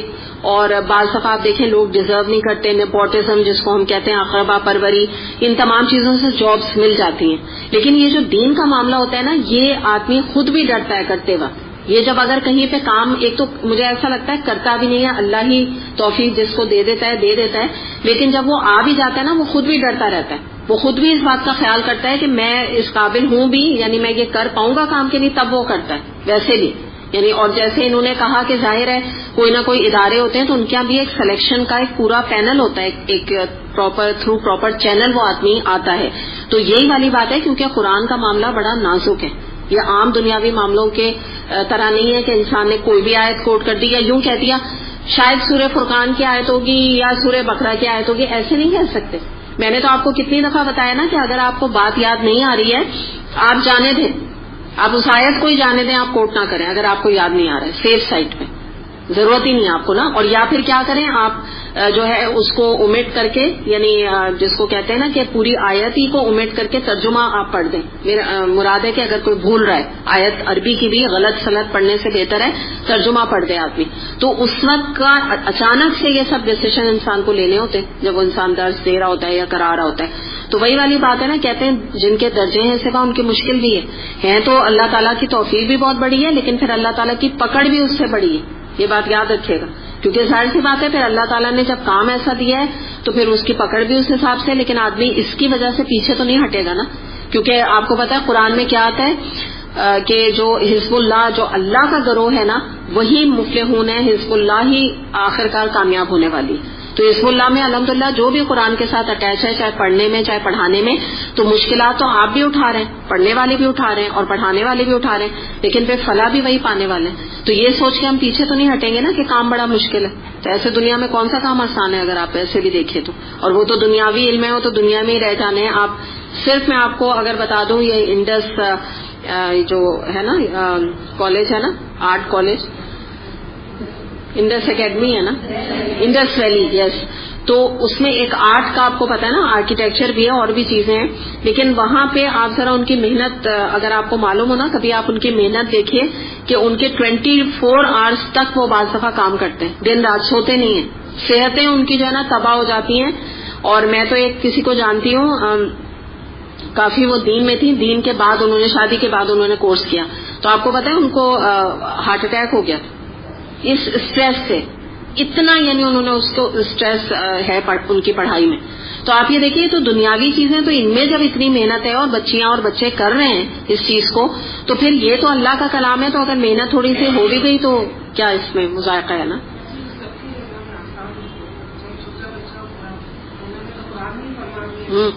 اور بعض دفعہ آپ دیکھیں لوگ ڈیزرو نہیں کرتے, نیپوٹزم جس کو ہم کہتے ہیں, اقربا پروری, ان تمام چیزوں سے جابس مل جاتی ہیں. لیکن یہ جو دین کا معاملہ ہوتا ہے نا, یہ آدمی خود بھی ڈرتا ہے کرتے وقت. یہ جب اگر کہیں پہ کام, ایک تو مجھے ایسا لگتا ہے کرتا بھی نہیں ہے, اللہ ہی توفیق جس کو دے دیتا ہے, لیکن جب وہ آ بھی جاتا ہے نا, وہ خود بھی ڈرتا رہتا ہے. وہ خود بھی اس بات کا خیال کرتا ہے کہ میں اس قابل ہوں بھی, یعنی میں یہ کر پاؤں گا کام کے نہیں, تب وہ کرتا ہے. ویسے بھی یعنی, اور جیسے انہوں نے کہا کہ ظاہر ہے کوئی نہ کوئی ادارے ہوتے ہیں تو ان کے بھی ایک سلیکشن کا ایک پورا پینل ہوتا ہے, ایک پراپر تھرو پراپر چینل وہ آدمی آتا ہے. تو یہی والی بات ہے, کیونکہ قرآن کا معاملہ بڑا نازک ہے. یہ عام دنیاوی معاملوں کے طرح نہیں ہے کہ انسان نے کوئی بھی آیت کوٹ کر دی یا یوں کہہ دیا شاید سورہ فرقان کی آیت ہوگی یا سورہ بقرہ کی آیت ہوگی, ایسے نہیں کہہ سکتے. میں نے تو آپ کو کتنی دفعہ بتایا نا کہ اگر آپ کو بات یاد نہیں آ رہی ہے, آپ جانے دیں, آپ اس آیت کو ہی جانے دیں, آپ کوٹ نہ کریں اگر آپ کو یاد نہیں آ رہا ہے, سیف سائٹ پہ, ضرورت ہی نہیں ہے آپ کو نا. اور یا پھر کیا کریں آپ, جو ہے اس کو اومٹ کر کے, یعنی جس کو کہتے ہیں نا کہ پوری آیت ہی کو اومٹ کر کے ترجمہ آپ پڑھ دیں. میرا مراد ہے کہ اگر کوئی بھول رہا ہے آیت عربی کی بھی, غلط سلط پڑھنے سے بہتر ہے ترجمہ پڑھ دے آدمی. تو اس وقت کا اچانک سے یہ سب ڈیسیشن انسان کو لینے ہوتے ہیں جب وہ انسان درس دے رہا ہوتا ہے یا کرا رہا ہوتا ہے. تو وہی والی بات ہے نا, کہتے ہیں جن کے درجے ہیں سوا ان کی مشکل بھی ہے تو اللہ تعالیٰ کی توفیق بھی بہت بڑی ہے, لیکن پھر اللہ تعالیٰ کی پکڑ بھی اس سے بڑی ہے. یہ بات یاد رکھیے گا, کیونکہ ظاہر سی بات ہے پھر اللہ تعالیٰ نے جب کام ایسا دیا ہے تو پھر اس کی پکڑ بھی اس حساب سے, لیکن آدمی اس کی وجہ سے پیچھے تو نہیں ہٹے گا نا. کیونکہ آپ کو پتا ہے قرآن میں کیا آتا ہے کہ جو حزب اللہ, جو اللہ کا گروہ ہے نا, وہی مفلحون ہے, حزب اللہ ہی آخرکار کامیاب ہونے والی. تو حزب اللہ میں الحمدللہ جو بھی قرآن کے ساتھ اٹیچ ہے, چاہے پڑھنے میں چاہے پڑھانے میں, تو مشکلات تو آپ بھی اٹھا رہے ہیں, پڑھنے والے بھی اٹھا رہے ہیں اور پڑھانے والے بھی اٹھا رہے ہیں, لیکن پھر فلاح بھی وہی پانے والے ہیں. تو یہ سوچ کے ہم پیچھے تو نہیں ہٹیں گے نا کہ کام بڑا مشکل ہے. تو ایسے دنیا میں کون سا کام آسان ہے اگر آپ ایسے بھی دیکھیں تو, اور وہ تو دنیاوی علم ہے, وہ تو دنیا میں ہی رہ جانے ہیں. آپ صرف میں آپ کو اگر بتا دوں, یہ انڈس جو ہے نا کالج ہے نا, آرٹ کالج, انڈس اکیڈمی ہے نا, انڈس ویلی, یس. تو اس میں ایک آرٹ کا آپ کو پتا ہے نا, آرکیٹیکچر بھی ہے اور بھی چیزیں ہیں, لیکن وہاں پہ آپ ذرا ان کی محنت اگر آپ کو معلوم ہو نا, کبھی آپ ان کی محنت دیکھیے کہ ان کے 24 آورس تک وہ بعض دفعہ کام کرتے ہیں, دن رات سوتے نہیں ہیں. صحتیں ان کی جو ہے نا تباہ ہو جاتی ہیں. اور میں تو ایک کسی کو جانتی ہوں, کافی وہ دین میں تھی, دین کے بعد انہوں نے, شادی کے بعد انہوں نے کورس کیا, تو آپ کو پتا ہے ان کو ہارٹ اٹیک ہو گیا اس اسٹریس سے. اتنا یعنی انہوں نے اس کو اسٹریس ہے ان کی پڑھائی میں. تو آپ یہ دیکھیے, تو دنیاوی چیزیں تو ان میں جب اتنی محنت ہے اور بچیاں اور بچے کر رہے ہیں اس چیز کو, تو پھر یہ تو اللہ کا کلام ہے. تو اگر محنت تھوڑی سی ہو بھی گئی تو کیا اس میں مذائقہ ہے نا.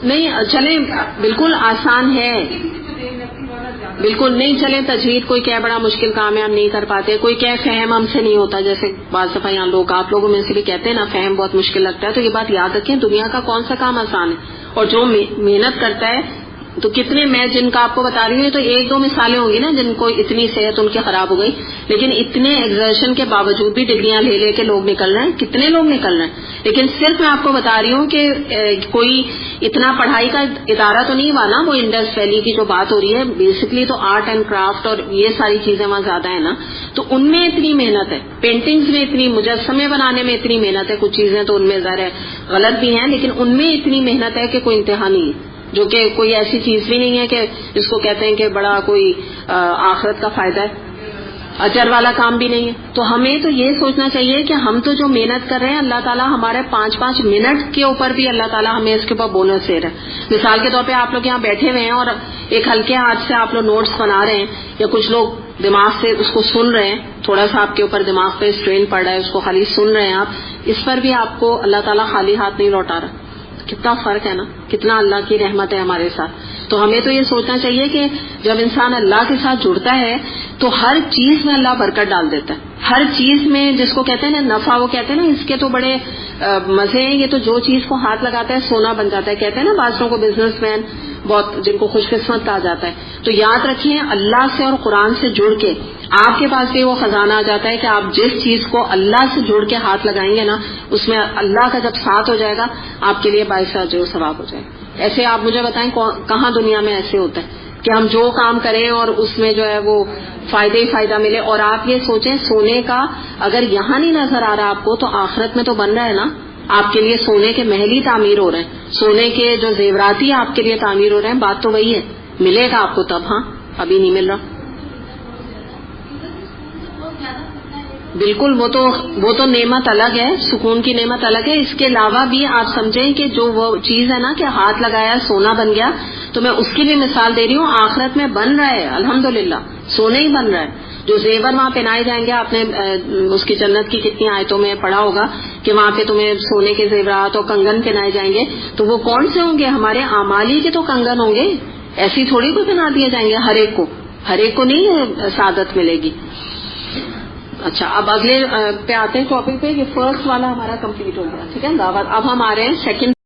نہیں چلیں, بالکل آسان ہے, بالکل نہیں. چلیں تجوید کوئی کیا بڑا مشکل کام ہے, ہم نہیں کر پاتے. کوئی کیا فہم ہم سے نہیں ہوتا, جیسے بعض دفعہ یہاں لوگ, آپ لوگوں میں سے بھی کہتے ہیں نا فہم بہت مشکل لگتا ہے. تو یہ بات یاد رکھیں, دنیا کا کون سا کام آسان ہے, اور جو محنت کرتا ہے تو کتنے میں جن کا آپ کو بتا رہی ہوں تو ایک دو مثالیں ہوں گی نا جن کو اتنی صحت ان کی خراب ہو گئی، لیکن اتنے ایگزرشن کے باوجود بھی ڈگریاں لے لے کے لوگ نکل رہے ہیں، کتنے لوگ نکل رہے ہیں. لیکن صرف میں آپ کو بتا رہی ہوں کہ کوئی اتنا پڑھائی کا ادارہ تو نہیں ہوا نا، وہ انڈس ویلی کی جو بات ہو رہی ہے بیسکلی تو آرٹ اینڈ کرافٹ اور یہ ساری چیزیں وہاں زیادہ ہیں نا، تو ان میں اتنی محنت ہے، پینٹنگز میں اتنی، مجسمے بنانے میں اتنی محنت ہے، کچھ چیزیں تو ان میں ظاہر ہے غلط بھی ہیں لیکن ان میں اتنی محنت ہے کہ کوئی انتہا نہیں ہے، جو کہ کوئی ایسی چیز بھی نہیں ہے کہ جس کو کہتے ہیں کہ بڑا کوئی آخرت کا فائدہ ہے، اجر والا کام بھی نہیں ہے. تو ہمیں تو یہ سوچنا چاہیے کہ ہم تو جو محنت کر رہے ہیں اللہ تعالیٰ ہمارے 5-5 منٹ کے اوپر بھی اللہ تعالیٰ ہمیں اس کے اوپر بونس دے رہا ہے. مثال کے طور پہ آپ لوگ یہاں بیٹھے ہوئے ہیں اور ایک ہلکے ہاتھ سے آپ لوگ نوٹس بنا رہے ہیں، یا کچھ لوگ دماغ سے اس کو سن رہے ہیں، تھوڑا سا آپ کے اوپر دماغ پہ اسٹرین پڑ رہا ہے، اس کو خالی سن رہے ہیں آپ، اس پر بھی آپ کو اللہ تعالیٰ خالی ہاتھ نہیں لوٹا رہا. کتنا فرق ہے نا، کتنا اللہ کی رحمت ہے ہمارے ساتھ. تو ہمیں تو یہ سوچنا چاہیے کہ جب انسان اللہ کے ساتھ جڑتا ہے تو ہر چیز میں اللہ برکت ڈال دیتا ہے، ہر چیز میں، جس کو کہتے ہیں نا نفع، وہ کہتے ہیں نا اس کے تو بڑے مزے ہیں، یہ تو جو چیز کو ہاتھ لگاتا ہے سونا بن جاتا ہے. کہتے ہیں نا بعضوں کو بزنس مین بہت جن کو خوش قسمت کہا جاتا ہے. تو یاد رکھیں اللہ سے اور قرآن سے جڑ کے آپ کے پاس بھی وہ خزانہ آ جاتا ہے کہ آپ جس چیز کو اللہ سے جڑ کے ہاتھ لگائیں گے نا، اس میں اللہ کا جب ساتھ ہو جائے گا آپ کے لیے باعث اجر و ثواب ہو جائے گا. ایسے آپ مجھے بتائیں کہاں دنیا میں ایسے ہوتا ہے کہ ہم جو کام کریں اور اس میں جو ہے وہ فائدہ ہی فائدہ ملے. اور آپ یہ سوچیں سونے کا اگر یہاں نہیں نظر آ رہا آپ کو تو آخرت میں تو بن رہا ہے نا. آپ کے لیے سونے کے محل ہی تعمیر ہو رہے ہیں، سونے کے جو زیوراتی آپ کے لیے تعمیر ہو رہے ہیں. بات تو وہی ہے، ملے گا آپ کو تب. ہاں ابھی نہیں مل رہا. بالکل وہ تو نعمت الگ ہے، سکون کی نعمت الگ ہے. اس کے علاوہ بھی آپ سمجھیں کہ جو وہ چیز ہے نا کہ ہاتھ لگایا سونا بن گیا، تو میں اس کی بھی مثال دے رہی ہوں. آخرت میں بن رہا ہے الحمدللہ، سونے ہی بن رہا ہے. جو زیور وہاں پہنائے جائیں گے، آپ نے اس کی جنت کی کتنی آیتوں میں پڑھا ہوگا کہ وہاں پہ تمہیں سونے کے زیورات اور کنگن پہنائے جائیں گے. تو وہ کون سے ہوں گے؟ ہمارے اعمالی کے تو کنگن ہوں گے، ایسی تھوڑی کو پہنا دیے جائیں گے ہر ایک کو نہیں سعادت ملے گی. اچھا اب اگلے پہ آتے ہیں ٹاپک پہ. یہ فرسٹ والا ہمارا کمپلیٹ ہو گیا، ٹھیک ہے. اب ہم آ رہے ہیں سیکنڈ